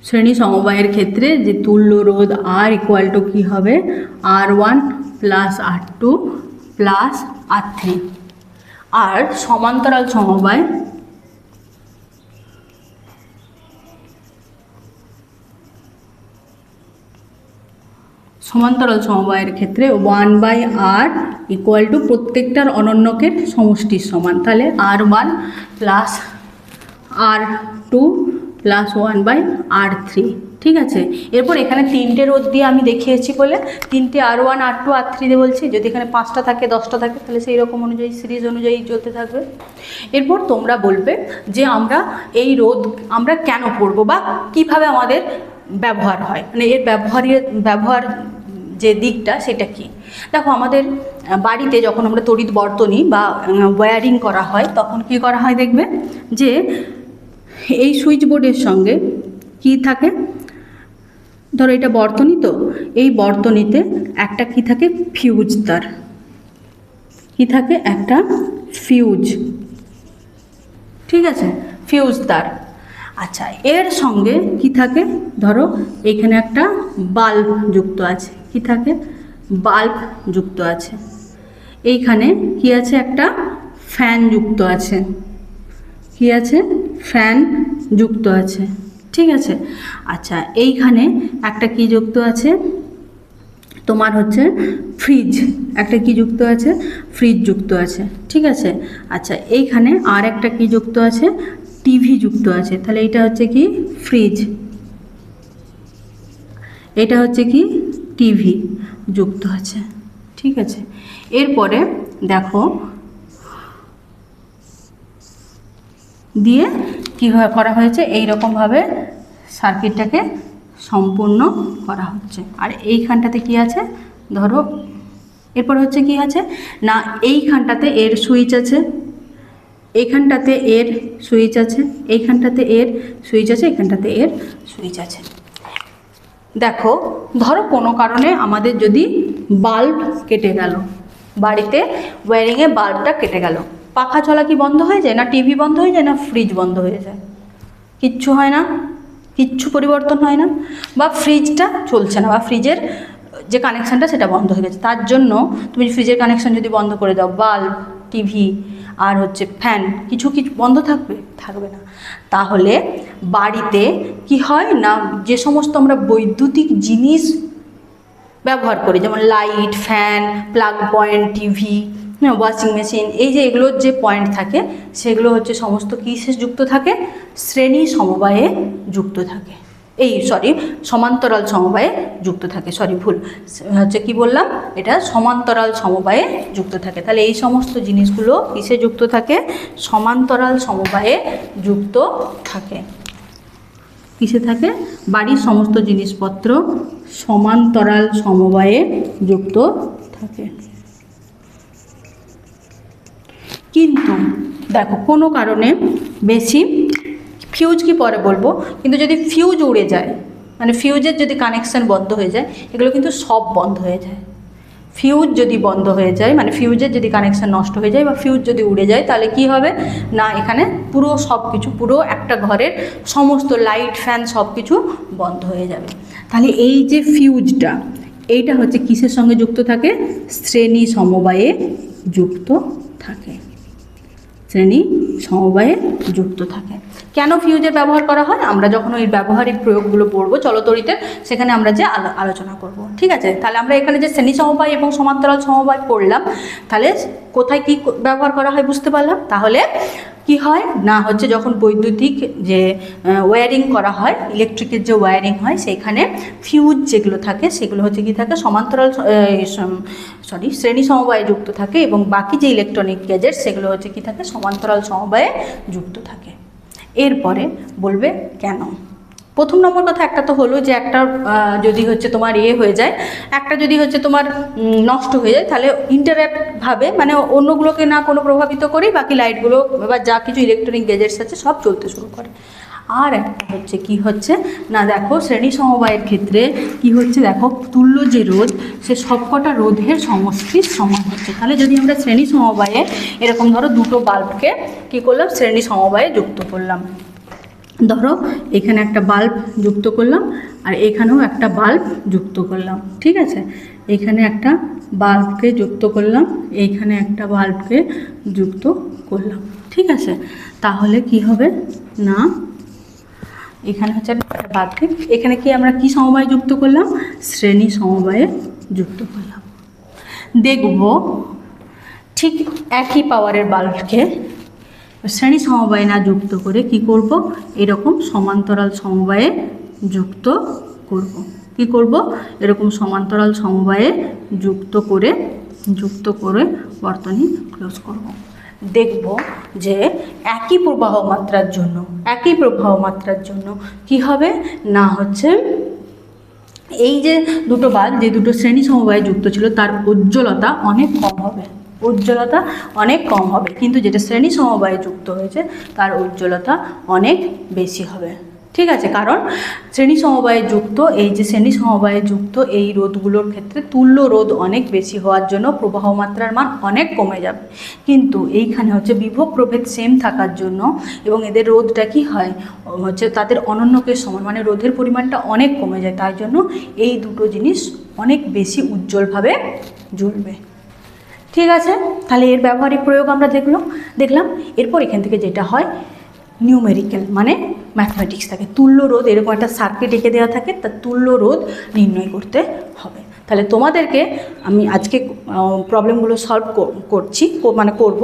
শ্রেণী সমবায়ের ক্ষেত্রে যে তুল্য রোধ আর ইকুয়াল টু কী হবে, আর one plus R two plus R three. আর সমান্তরাল সমবায় সমবায়ের ক্ষেত্রে 1 বাই আর ইকুয়াল টু প্রত্যেকটার অনন্যকের সমষ্টির সমান। তাহলে R one plus R two plus 1 by R three. ঠিক আছে, এরপর এখানে তিনটে রোধ দিয়ে আমি দেখিয়েছি বলে তিনটে আর ওয়ান আর টু আর থ্রি দিয়ে বলছি। যদি এখানে 5টা থাকে 10টা থাকে তাহলে সেই রকম অনুযায়ী সিরিজ অনুযায়ী চলতে থাকবে। এরপর তোমরা বলবে যে আমরা এই রোধ আমরা কেন পড়বো বা কিভাবে আমাদের ব্যবহার হয়, মানে এর ব্যবহার যে দিকটা সেটা কি। দেখো আমাদের বাড়িতে যখন আমরা তড়িৎ বর্তনী বা ওয়্যারিং করা হয় তখন কি করা হয়, দেখবে যে এই সুইচ বোর্ডের সঙ্গে কি থাকে, ধরো এটা বর্তনী, তো এই বর্তনীতে একটা কি থাকে, ফিউজ তার, কি থাকে একটা ফিউজ। ঠিক আছে, ফিউজ তার। আচ্ছা, এর সঙ্গে কি থাকে, ধরো এখানে একটা বাল্ব যুক্ত আছে, কি থাকে বাল্ব যুক্ত আছে, এইখানে কি আছে একটা ফ্যান যুক্ত আছে, কি আছে ফ্যান যুক্ত আছে। ঠিক আছে, আচ্ছা এইখানে একটা কি যুক্ত আছে, তোমার হচ্ছে ফ্রিজ, একটা কি যুক্ত আছে, ফ্রিজ যুক্ত আছে। ঠিক আছে, আচ্ছা এইখানে আর একটা কি যুক্ত আছে, টিভি যুক্ত আছে। তাহলে এটা হচ্ছে কি ফ্রিজ, এটা হচ্ছে কি টিভি যুক্ত আছে। ঠিক আছে, এরপরে দেখো দিয়ে কীভাবে করা হয়েছে, এই রকমভাবে সার্কিটটাকে সম্পূর্ণ করা হচ্ছে। আর এইখানটাতে কি আছে, ধরো এরপর হচ্ছে কি আছে না, এইখানটাতে এর সুইচ আছে, এইখানটাতে এর সুইচ আছে, এইখানটাতে এর সুইচ আছে, এইখানটাতে এর সুইচ আছে। দেখো ধরো কোনো কারণে আমাদের যদি বাল্ব কেটে গেল, বাড়িতে ওয়্যারিংয়ে বাল্বটা কেটে গেল, পাখা চলা কি বন্ধ হয়ে যায়? না টিভি বন্ধ হয়ে যায়? না ফ্রিজ বন্ধ হয়ে যায়? কিচ্ছু হয় না, কিচ্ছু পরিবর্তন হয় না। বা ফ্রিজটা চলছে না, বা ফ্রিজের যে কানেকশানটা সেটা বন্ধ হয়ে গেছে। তার জন্য তুমি ফ্রিজের কানেকশান যদি বন্ধ করে দাও, বাল্ব, টিভি আর হচ্ছে ফ্যান কিছু কিছু বন্ধ থাকবে? থাকবে না। তাহলে বাড়িতে কি হয় না, যে সমস্ত আমরা বৈদ্যুতিক জিনিস ব্যবহার করি, যেমন light, fan, plug point, TV, washing machine, এই যে এগুলোর যে পয়েন্ট থাকে সেগুলো হচ্ছে সমস্ত কিসে যুক্ত থাকে? শ্রেণী সমবায়ে যুক্ত থাকে। সমান্তরাল সমবায়ে যুক্ত থাকে, ভুল হচ্ছে, কি বললাম, এটা সমান্তরাল সমবায়ে যুক্ত থাকে। তাহলে এই সমস্ত জিনিসগুলো কিসে যুক্ত থাকে? সমান্তরাল সমবায়ে যুক্ত থাকে। কিসে থাকে? বাড়ির সমস্ত জিনিসপত্র সমান্তরাল সমবায়ে যুক্ত থাকে। কিন্তু দেখো কোনো কারণে বেশি ফিউজ, কি পরে বলবো, কিন্তু যদি ফিউজ উড়ে যায়, মানে ফিউজের যদি কানেকশান বন্ধ হয়ে যায়, এগুলো কিন্তু সব বন্ধ হয়ে যায়। ফিউজ যদি বন্ধ হয়ে যায়, মানে ফিউজের যদি কানেকশান নষ্ট হয়ে যায় বা ফিউজ যদি উড়ে যায়, তাহলে কি হবে না, এখানে পুরো সব কিছু, পুরো একটা ঘরের সমস্ত লাইট, ফ্যান সব কিছু বন্ধ হয়ে যাবে। তাহলে এই যে ফিউজটা, এইটা হচ্ছে কিসের সঙ্গে যুক্ত থাকে? শ্রেণী সমবায়ে যুক্ত থাকে। শ্রেণী সমবায়ে যুক্ত থাকে। কেন ফিউজের ব্যবহার করা হয় আমরা যখন ওই ব্যবহারিক প্রয়োগগুলো পড়বো চলতরিতের, সেখানে আমরা যে আলোচনা করব। ঠিক আছে, তাহলে আমরা এখানে যে শ্রেণী সমবায় এবং সমান্তরাল সমবায় পড়লাম, তাহলে কোথায় কি ব্যবহার করা হয় বুঝতে পারলাম। তাহলে কি হয় না হচ্ছে, যখন বৈদ্যুতিক যে ওয়্যারিং করা হয়, ইলেকট্রিকের যে ওয়্যারিং হয়, সেইখানে ফিউজ যেগুলো থাকে সেগুলো হচ্ছে কি থাকে? সমান্তরাল শ্রেণী সমবায়ে যুক্ত থাকে, এবং বাকি যে ইলেকট্রনিক গ্যাজেট সেগুলো হচ্ছে কি থাকে? সমান্তরাল সমবায়ে যুক্ত থাকে। এরপরে বলবে কেন। প্রথম নম্বর কথা একটা তো হলো যে একটা যদি হচ্ছে তোমার হয়ে যায়, একটা যদি হচ্ছে তোমার নষ্ট হয়ে যায়, তাহলে ইন্টারাপ্টভাবে, মানে অন্যগুলোকে না কোনো প্রভাবিত করেই বাকি লাইটগুলো বা যা কিছু ইলেকট্রনিক গ্যাজেটস আছে সব চলতে শুরু করে। আর একটা হচ্ছে কি হচ্ছে না, দেখো শ্রেণী সমবায়ের ক্ষেত্রে কি হচ্ছে, দেখো তুল্য যে রোধ, সে সবকটা রোধের সমষ্টির সমান হচ্ছে। তাহলে যদি আমরা শ্রেণী সমবায়ে এরকম ধরো দুটো বাল্বকে কী করলাম? শ্রেণী সমবায়ে যুক্ত করলাম। ধরো এখানে একটা বাল্ব যুক্ত করলাম, আর এখানেও একটা বাল্ব যুক্ত করলাম। ঠিক আছে, এখানে একটা বাল্বকে যুক্ত করলাম, এইখানে একটা বাল্বকে যুক্ত করলাম। ঠিক আছে, তাহলে কি হবে না, এখানে হচ্ছে একটা বাল্বকে, এখানে কি আমরা কি সমবায়ে যুক্ত করলাম? শ্রেণী সমবায়ে যুক্ত করলাম। দেখব ঠিক একই পাওয়ারের বাল্বকে শ্রেণী সমবায়ে না যুক্ত করে কি করব? এরকম সমান্তরাল সমবায়ে যুক্ত করব। কি করব? এরকম সমান্তরাল সমবায়ে যুক্ত করে বর্তনী ক্লোজ করব। দেখব যে একই প্রবাহ মাত্রার জন্য কি হবে না হচ্ছে, এই যে দুটো বাল্ব, যে দুটো শ্রেণী সমবায়ে যুক্ত ছিল, তার উজ্জ্বলতা অনেক কম হবে, কিন্তু যেটা শ্রেণী সমবায়ে যুক্ত হয়েছে তার উজ্জ্বলতা অনেক বেশি হবে। ঠিক আছে, কারণ শ্রেণী সমবায়ে যুক্ত এই রোধগুলোর ক্ষেত্রে তুল্য রোধ অনেক বেশি হওয়ার জন্য প্রবাহ মাত্রার মান অনেক কমে যাবে। কিন্তু এইখানে হচ্ছে বিভব প্রভেদ সেম থাকার জন্য, এবং এদের রোধটা কি হয় হচ্ছে তাদের অনন্যকে সমান, মানে রোধের পরিমাণটা অনেক কমে যায়, তাই জন্য এই দুটো জিনিস অনেক বেশি উজ্জ্বলভাবে জ্বলবে। ঠিক আছে, তাহলে এর ব্যবহারিক প্রয়োগ আমরা দেখলাম। এরপর এখান থেকে যেটা হয়, নিউমেরিক্যাল মানে ম্যাথমেটিক্স থাকে। তুল্য রোধ, এরকম একটা সার্কিট এঁকে দেওয়া থাকে, তার তুল্য রোধ নির্ণয় করতে হবে। তাহলে তোমাদেরকে আমি আজকে প্রবলেমগুলো সলভ করব।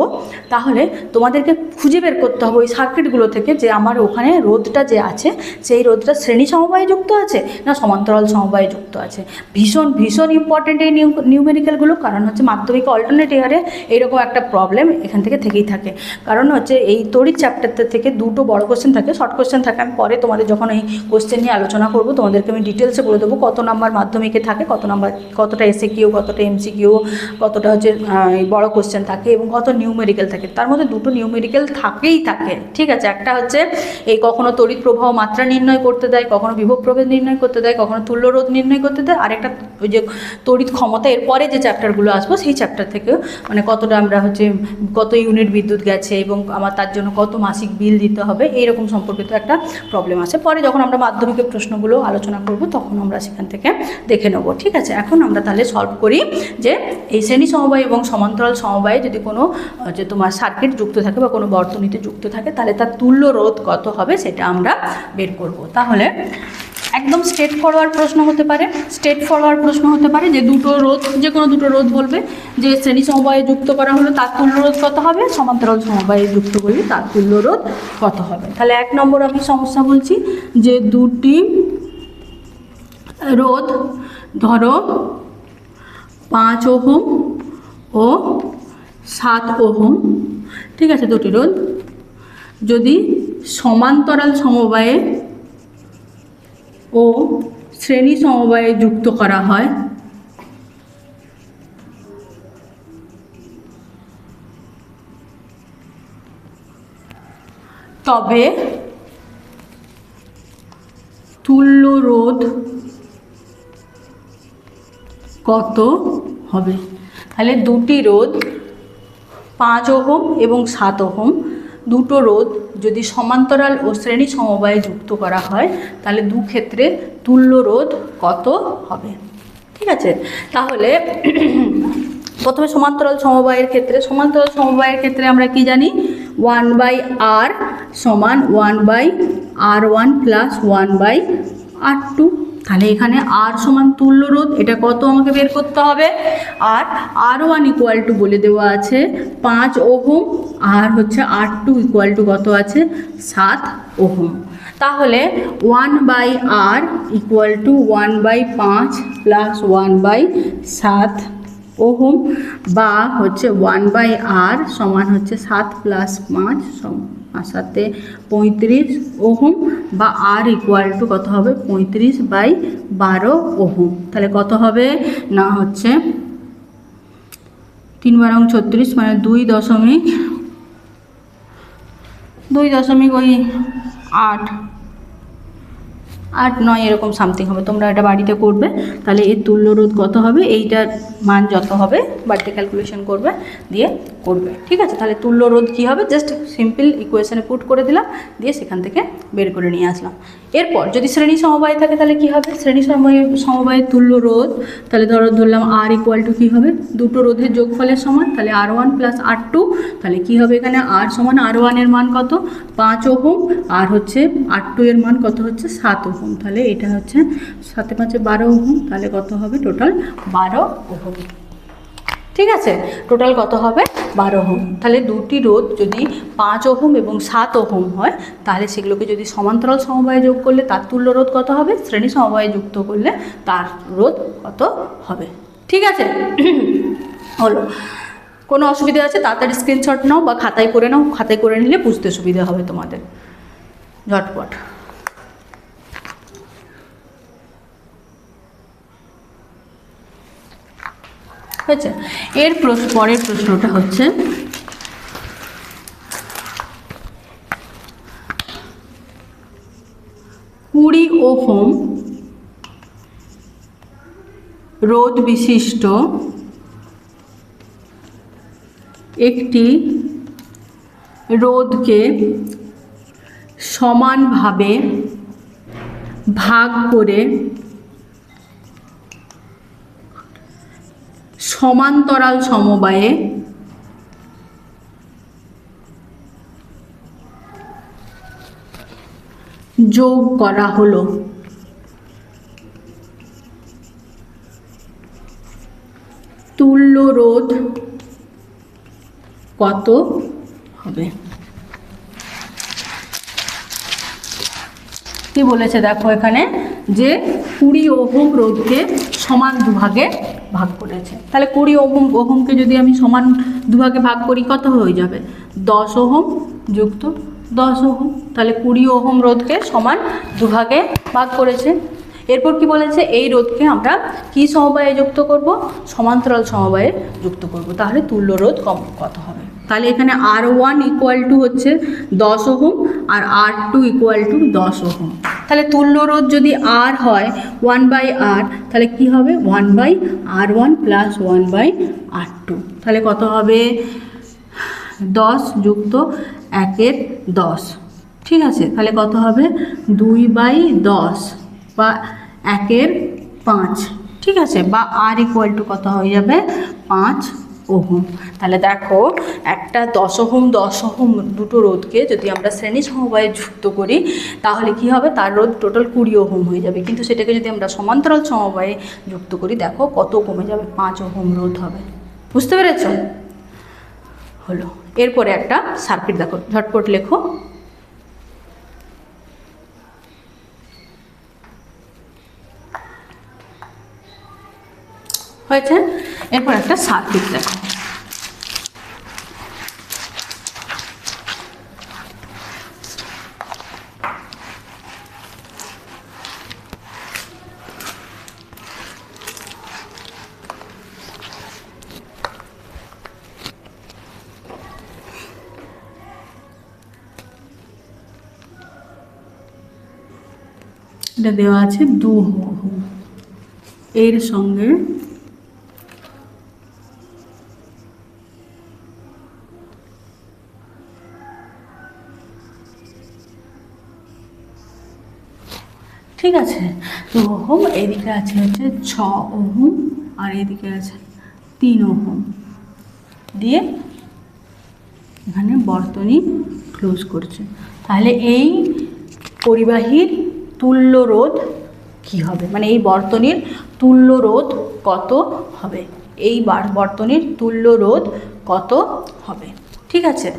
তাহলে তোমাদেরকে খুঁজে বের করতে হবে ওই সার্কিটগুলো থেকে যে আমার ওখানে রোধটা যে আছে, সেই রোধটা শ্রেণী সমবায়ে যুক্ত আছে না সমান্তরাল সমবায়ে যুক্ত আছে। ভীষণ ভীষণ ইম্পর্টেন্ট এই নিউমেরিক্যালগুলো, কারণ হচ্ছে মাধ্যমিক অল্টারনেট ইয়ারে এইরকম একটা প্রবলেম এখান থেকেই থাকে। কারণ হচ্ছে এই তড়িৎ চ্যাপ্টারটা থেকে দুটো বড় কোশ্চেন থাকে, শর্ট কোশ্চেন থাকে। আমি পরে তোমাদের যখন এই কোশ্চেন নিয়ে আলোচনা করব তোমাদেরকে আমি ডিটেলসে বলে দেবো কত নাম্বার মাধ্যমিকে থাকে, কত নাম্বার কতটা এসএকিউ, কতটা এমসিকিউ, কতটা হচ্ছে বড় কোশ্চেন থাকে এবং কত নিউমেরিক্যাল থাকে। তার মধ্যে দুটো নিউমেরিক্যাল থাকেই থাকে, ঠিক আছে। একটা হচ্ছে এই কখনো তড়িৎ প্রবাহ মাত্রা নির্ণয় করতে দেয়, কখনো বিভব প্রভেদ নির্ণয় করতে দেয়, কখনো তুল্য রোধ নির্ণয় করতে দেয়, আরেকটা ওই যে তড়িৎ ক্ষমতা, এরপরে যে চ্যাপ্টারগুলো আসবো সেই চ্যাপ্টার থেকেও মানে কতটা আমরা হচ্ছে কত ইউনিট বিদ্যুৎ গেছে এবং আমার তার জন্য কত মাসিক বিল দিতে হবে, এইরকম সম্পর্কিত একটা প্রবলেম আছে। পরে যখন আমরা মাধ্যমিকের প্রশ্নগুলো আলোচনা করব তখন আমরা সেখান থেকে দেখে নেব, ঠিক আছে। এখন আমরা তাহলে সলভ করি যে এই শ্রেণী সমবায় এবং সমান্তরাল সমবায়ে যদি কোনো যে তোমার সার্কিট যুক্ত থাকে বা কোনো বর্তনীতে যুক্ত থাকে তাহলে তার তুল্য রোধ কত হবে সেটা আমরা বের করব। তাহলে একদম স্ট্রেট ফরওয়ার্ড প্রশ্ন হতে পারে, যে দুটো রোধ, যে কোনো দুটো রোধ বলবে যে শ্রেণী সমবায়ে যুক্ত করা হলো তার তুল্য রোধ কত হবে, সমান্তরাল সমবায়ে যুক্ত করলে তার তুল্য রোধ কত হবে। তাহলে 1 নম্বর আমি সমস্যা বলছি যে দুটি রোধ ধরো 5 ওহম ও 7 ওহম, ঠিক আছে, দুটি রোধ যদি সমান্তরাল সমবায়ে ও শ্রেণী সমবায়ে যুক্ত করা হয় তবে তুল্য রোধ কত হবে। তাহলে দুটি রোধ 5 ওহম এবং 7 ওহম দুটো রোধ যদি সমান্তরাল ও শ্রেণী সমবায়ে যুক্ত করা হয় তাহলে দু ক্ষেত্রে তুল্য রোধ কত হবে, ঠিক আছে। তাহলে প্রথমে সমান্তরাল সমবায়ের ক্ষেত্রে আমরা কি জানি 1/r সমান 1/r1 প্লাস 1/r2। তাহলে এখানে r সমান তুল্য রোধ, এটা কত আমাকে বের করতে হবে। আর r1 ইকুয়াল টু বলে দেওয়া আছে 5 ওহম, আর হচ্ছে r2 ইকুয়াল টু কত আছে 7 ওহম। তাহলে 1/r equal to 1/5 plus 1/7 ohm, বা হচ্ছে 1/r সমান হচ্ছে 7 প্লাস 5 আর সাথে 35 ওহম, বা r ইকুয়াল টু কত হবে 35/12 ওহম। তাহলে কত হবে না হচ্ছে 3 × 36 মানে 2.8 এরকম সামথিং হবে। তোমরা এটা বাড়িতে করবে। তাহলে এর তুল্য রোধ কত হবে, এইটার মান যত হবে বাড়িতে ক্যালকুলেশন করবে, দিয়ে করবে, ঠিক আছে। তাহলে তুল্য রোধ কী হবে, জাস্ট সিম্পল ইকুয়েশনে পুট করে দিলাম, দিয়ে সেখান থেকে বের করে নিয়ে আসলাম। এরপর যদি শ্রেণী সমবায় থাকে তাহলে কী হবে, শ্রেণী সমবায়ের তুল্য রোধ, তাহলে ধরলাম r ইকুয়াল টু কী হবে, দুটো রোধের যোগফলের সমান, তাহলে r1 প্লাস r2। তাহলে কী হবে এখানে r সমান r1 এর মান কত 5 ওহম, আর হচ্ছে r2 এর মান কত হচ্ছে 7 ওহম। তাহলে এটা হচ্ছে 7 × 5 = 12 ওহম, তাহলে কত হবে টোটাল 12 ওহম, ঠিক আছে। টোটাল কত হবে 12 ওহম। তাহলে দুটি রোধ যদি 5 ওহম এবং 7 ওহম হয় তাহলে সেগুলোকে যদি সমান্তরাল সমবায়ে যোগ করলে তার তুল্য রোধ কত হবে, শ্রেণী সমবায়ে যুক্ত করলে তার রোধ কত হবে, ঠিক আছে। হলো, কোনো অসুবিধা আছে তাড়াতাড়ি স্ক্রিনশট নাও বা খাতায় করে নাও, খাতায় করে নিলে বুঝতে সুবিধা হবে তোমাদের ঝটপট। হয়েছে। পরের প্রশ্নটা হচ্ছে 20 ওহম রোধ বিশিষ্ট একটি রোধকে সমানভাবে ভাগ করে সমান্তরাল সমবায়ে যোগ করা হলো। তুল্য রোধ কত হবে। কি বলেছে দেখো এখানে, যে 20 ওহম রোধকে সমান দুভাগে ভাগ করেছে। তাহলে 20 ওহমকে যদি আমি সমান দুভাগে ভাগ করি কত হয়ে যাবে, 10 ওহম যুক্ত 10 ওহম। তাহলে 20 ওহম রোধকে সমান দুভাগে ভাগ করেছে। এরপর কি বলেছে, এই রোধকে আমরা কি সমবায়ে যুক্ত করব, সমান্তরাল সমবায়ে যুক্ত করব। তাহলে তুল্য রোধ কত হবে? তাহলে এখানে R1 ইকুয়াল টু হচ্ছে 10 ওহম আর R2 ইকুয়াল টু 10 ওহম। তাহলে তুল্য রোধ যদি R হয় 1/R, তাহলে কি হবে 1/R1 প্লাস 1/R2। তাহলে কত হবে 10 যুক্ত 1-এর 10, ঠিক আছে। তাহলে কত হবে 2/10 বা 1-এর 5, ঠিক আছে, বা R ইকুয়াল টু কত হয়ে যাবে 5 ওহম। তাহলে দেখো একটা 10 ওহম 10 ওহম দুটো রোধকে যদি আমরা শ্রেণী সমবায়ে যুক্ত করি তাহলে কি হবে, তার রোধ টোটাল 20 ওহম হয়ে যাবে। কিন্তু সেটাকে যদি আমরা সমান্তরাল সমবায়ে যুক্ত করি দেখো কত কমে যাবে, 5 ওহম রোধ হবে। বুঝতে পেরেছ? হলো। এরপরে একটা সার্কিট দেখো, ঝটপট লেখো। হয়েছে। এরপর একটা সার্কিট দেখো। এটা দেওয়া আছে 2 ওহম, এর সঙ্গে ঠিক আছে 2 ওহম, এদিকে আছে হচ্ছে 6 ওহম আর এদিকে আছে 3 ওহম দিয়ে এখানে বর্তনী ক্লোজ করছে। তাহলে এই পরিবাহীর তুল্য রোধ কি হবে, মানে এই বর্তনীর তুল্য রোধ কত হবে, এই বর্তনীর তুল্য রোধ কত হবে, ঠিক আছে।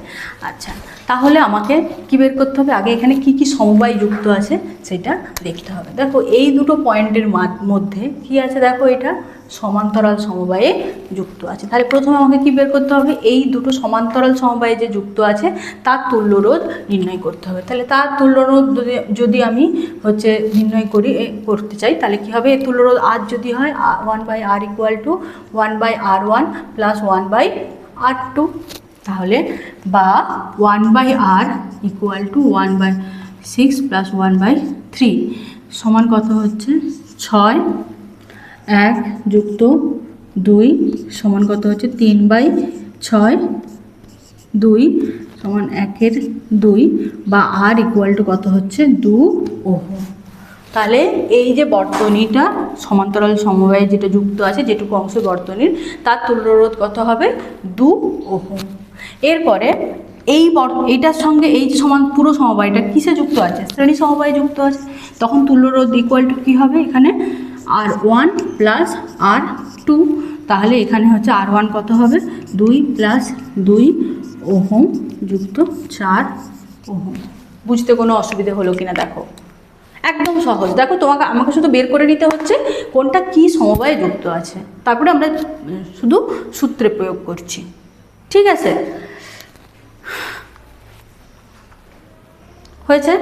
আচ্ছা, তাহলে আমাকে কি বের করতে হবে, আগে এখানে কি কি সমবায় যুক্ত আছে সেটা দেখতে হবে। দেখো এই দুটো পয়েন্টের মধ্যে কি আছে, দেখো এটা সমান্তরাল সমবায়ে যুক্ত আছে। তাহলে প্রথমে আমাকে কি বের করতে হবে, এই দুটো সমান্তরাল সমবায়ে যে যুক্ত আছে তার তুল্য রোধ নির্ণয় করতে হবে। তাহলে তার তুল্য রোধ যদি আমি নির্ণয় করতে চাই তাহলে কি হবে, এই তুল্য রোধ R যদি হয় 1/R equal to 1/R1 plus 1/R2, তাহলে বা 1/R ইকুয়াল টু 1/6 প্লাস 1/3 সমান কত হচ্ছে 6, 1 যুক্ত 2 সমান কত হচ্ছে 3/6, 2 সমান 1-এর 2 বা R ইকুয়াল টু কত হচ্ছে 2 ওহম। তাহলে এই যে বর্তনীটা সমান্তরাল সমবায়ে যেটা যুক্ত আছে, যেটুকু অংশ বর্তনীর, তার তুল্য রোধ কত হবে 2 ওহম। এরপরে এইটার সঙ্গে এই যে পুরো সমবায়টা কিসে যুক্ত আছে, শ্রেণী সমবায়ে যুক্ত আছে, তখন তুল্য রোধ ইকুয়াল টু কী হবে, এখানে R1 প্লাস R2। তাহলে এখানে হচ্ছে R1 কত হবে 2 প্লাস 2 ওহম যুক্ত 4 ওহম। বুঝতে কোনো অসুবিধে হলো কিনা দেখো, একদম সহজ। দেখো আমাকে শুধু বের করে নিতে হচ্ছে কোনটা কি সমবায়ে যুক্ত আছে, তারপরে আমরা শুধু সূত্রে প্রয়োগ করছি, ঠিক আছে। হয়েছে,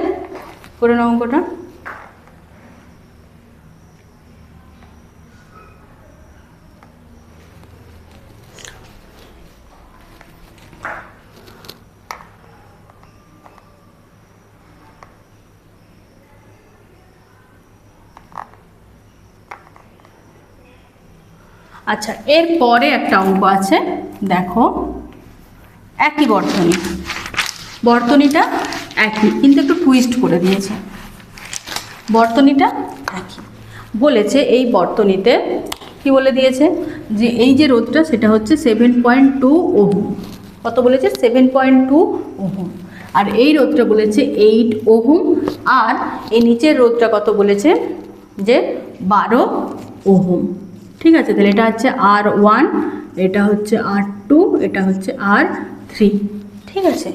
করে নাও অঙ্কটা। আচ্ছা, এরপরে একটা অঙ্ক আছে, দেখো একই বর্তনীটা একই কিন্তু একটু টুইস্ট করে দিয়েছে। বর্তনীটা একই বলেছে, এই বর্তনীতে কি বলে দিয়েছে যে এই যে রোধটা সেটা হচ্ছে 7.2 ওহম। কত বলেছে 7.2 ওহম। আর এই রোধটা বলেছে 8 ওহম। আর এই নিচের রোধটা কত বলেছে যে 12 ওহম। ঠিক আছে, তাহলে এটা হচ্ছে R1, এটা হচ্ছে R2, এটা হচ্ছে R3। ঠিক আছে,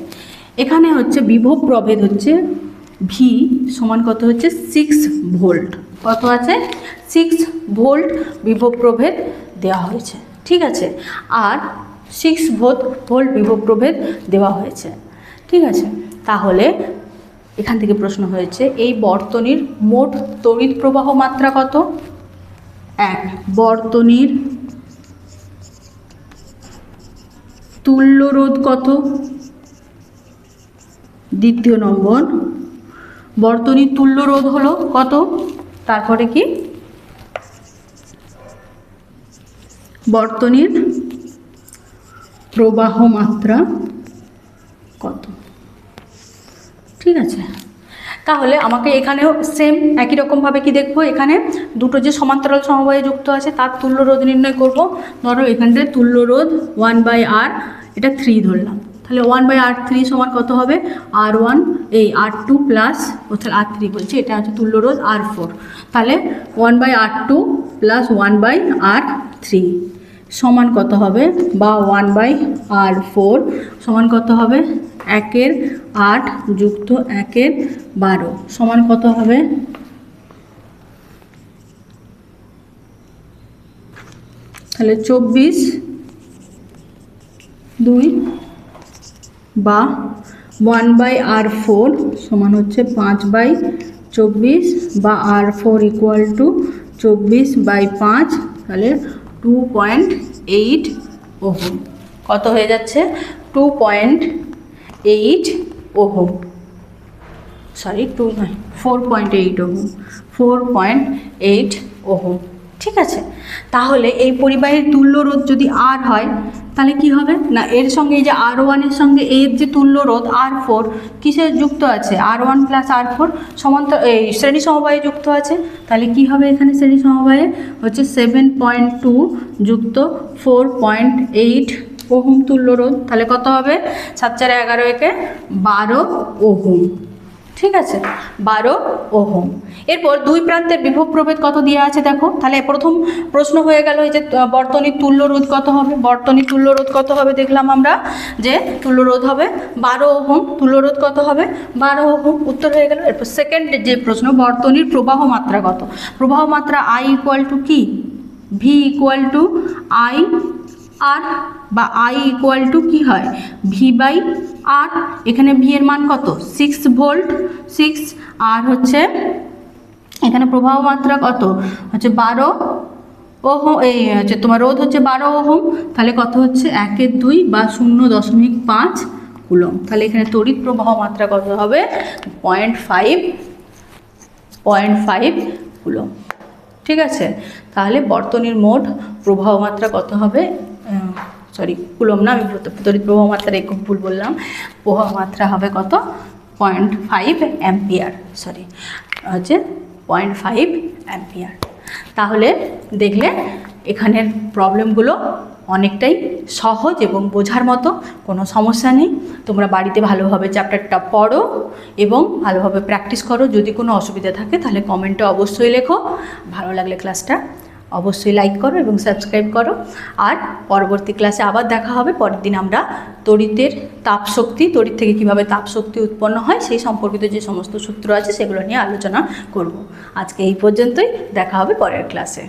এখানে হচ্ছে বিভব প্রভেদ হচ্ছে V সমান কত হচ্ছে 6 ভোল্ট। কত আছে 6 ভোল্ট বিভব প্রভেদ দেওয়া হয়েছে। ঠিক আছে, আর 6 ভোল্ট বিভব প্রভেদ দেওয়া হয়েছে। ঠিক আছে, তাহলে এখান থেকে প্রশ্ন হয়েছে এই বর্তনীর মোট তড়িৎ প্রবাহ মাত্রা কত? 1, বর্তনীর তুল্য রোধ কত? দ্বিতীয় নম্বর, বর্তনীর তুল্য রোধ হলো কত? তারপরে কি বর্তনীর প্রবাহ মাত্রা কত? ঠিক আছে, তাহলে আমাকে এখানেও সেম একই রকমভাবে কি দেখবো, এখানে দুটো যে সমান্তরাল সমবায়ে যুক্ত আছে তার তুল্য রোধ নির্ণয় করব। ধরো এখানটায় তুল্য রোধ 1/r, এটা 3 ধরলাম, তাহলে 1/r3 সমান কত হবে? R1 এই R2 প্লাস অর্থাৎ R3 বলছি, এটা হচ্ছে তুল্য রোধ R4, তাহলে 1/r2 প্লাস 1/r3 সমান কত হবে, বা 1/r4 সমান কত হবে? 1/8 যুক্ত 1/12 সমান কত হবে? তাহলে 24/2 বা 1/r4 সমান হচ্ছে 5/24 বা R4 ইকুয়াল টু 24/5, তাহলে 2.8 ওহম। কত হয়ে যাচ্ছে? 2.8 ওহম, সরি 4.8 ওহম, 4.8 ওহম। ঠিক আছে, তাহলে এই পরিবাহীর তুল্য রোধ যদি আর হয় তাহলে কি হবে না, এর সঙ্গে এই যে R1 এর সঙ্গে এর যে তুল্য রোধ R4 কিসের যুক্ত আছে? R1 প্লাস R4 সমান্তর এই শ্রেণী সমবায়ে যুক্ত আছে, তাহলে কি হবে এখানে শ্রেণী সমবায়ে হচ্ছে 7.2 যুক্ত 4.8 ওহম তুল্য রোধ, তাহলে কত হবে? 7 4 11 12 ওহম। ঠিক আছে, 12 ওহম। এরপর দুই প্রান্তের বিভব প্রভেদ কত দেওয়া আছে দেখো, তাহলে প্রথম প্রশ্ন হয়ে গেল এই যে বর্তনীর তুল্য রোধ কত হবে, বর্তনীর তুল্য রোধ কত হবে দেখলাম আমরা যে তুল্য রোধ হবে 12 ওহম, তুল্য রোধ কত হবে? 12 ওহম, উত্তর হয়ে গেল। এরপর সেকেন্ড যে প্রশ্ন, বর্তনীর প্রবাহ মাত্রা কত? প্রবাহ মাত্রা I ইকুয়াল টু কি? V ইকুয়াল টু I আর, বা I ইকুয়াল টু কী হয়? V/R। এখানে V এর মান কত? 6 ভোল্ট, 6, আর হচ্ছে এখানে প্রবাহ মাত্রা কত? হচ্ছে 12 ওহম, এই হচ্ছে তোমার রোধ হচ্ছে 12 ওহম, তাহলে কত হচ্ছে? 1/2 বা 0.5 কুলম। তাহলে এখানে তড়িৎ প্রবাহ মাত্রা কত হবে? 0.5 কুলম। ঠিক আছে, তাহলে বর্তনীর মোট প্রবাহ মাত্রা কত হবে? সরি কুলম না, আমি তড়িৎ প্রবাহ মাত্রার একক ভুল বললাম, প্রবাহ মাত্রা হবে কত? 0.5 অ্যাম্পিয়ার, সরি হচ্ছে 0.5 অ্যাম্পিয়ার। তাহলে দেখলে এখানের প্রবলেমগুলো অনেকটাই সহজ এবং বোঝার মতো, কোনো সমস্যা নেই। তোমরা বাড়িতে ভালোভাবে চ্যাপ্টারটা পড়ো এবং ভালোভাবে প্র্যাকটিস করো। যদি কোনো অসুবিধা থাকে তাহলে কমেন্টে অবশ্যই লেখো। ভালো লাগলে ক্লাসটা অবশ্যই লাইক করো এবং সাবস্ক্রাইব করো। আর পরবর্তী ক্লাসে আবার দেখা হবে। পরের দিন আমরা তড়িতের তাপশক্তি, তড়িৎ থেকে কীভাবে তাপশক্তি উৎপন্ন হয় সেই সম্পর্কিত যে সমস্ত সূত্র আছে সেগুলো নিয়ে আলোচনা করব। আজকে এই পর্যন্তই, দেখা হবে পরের ক্লাসে।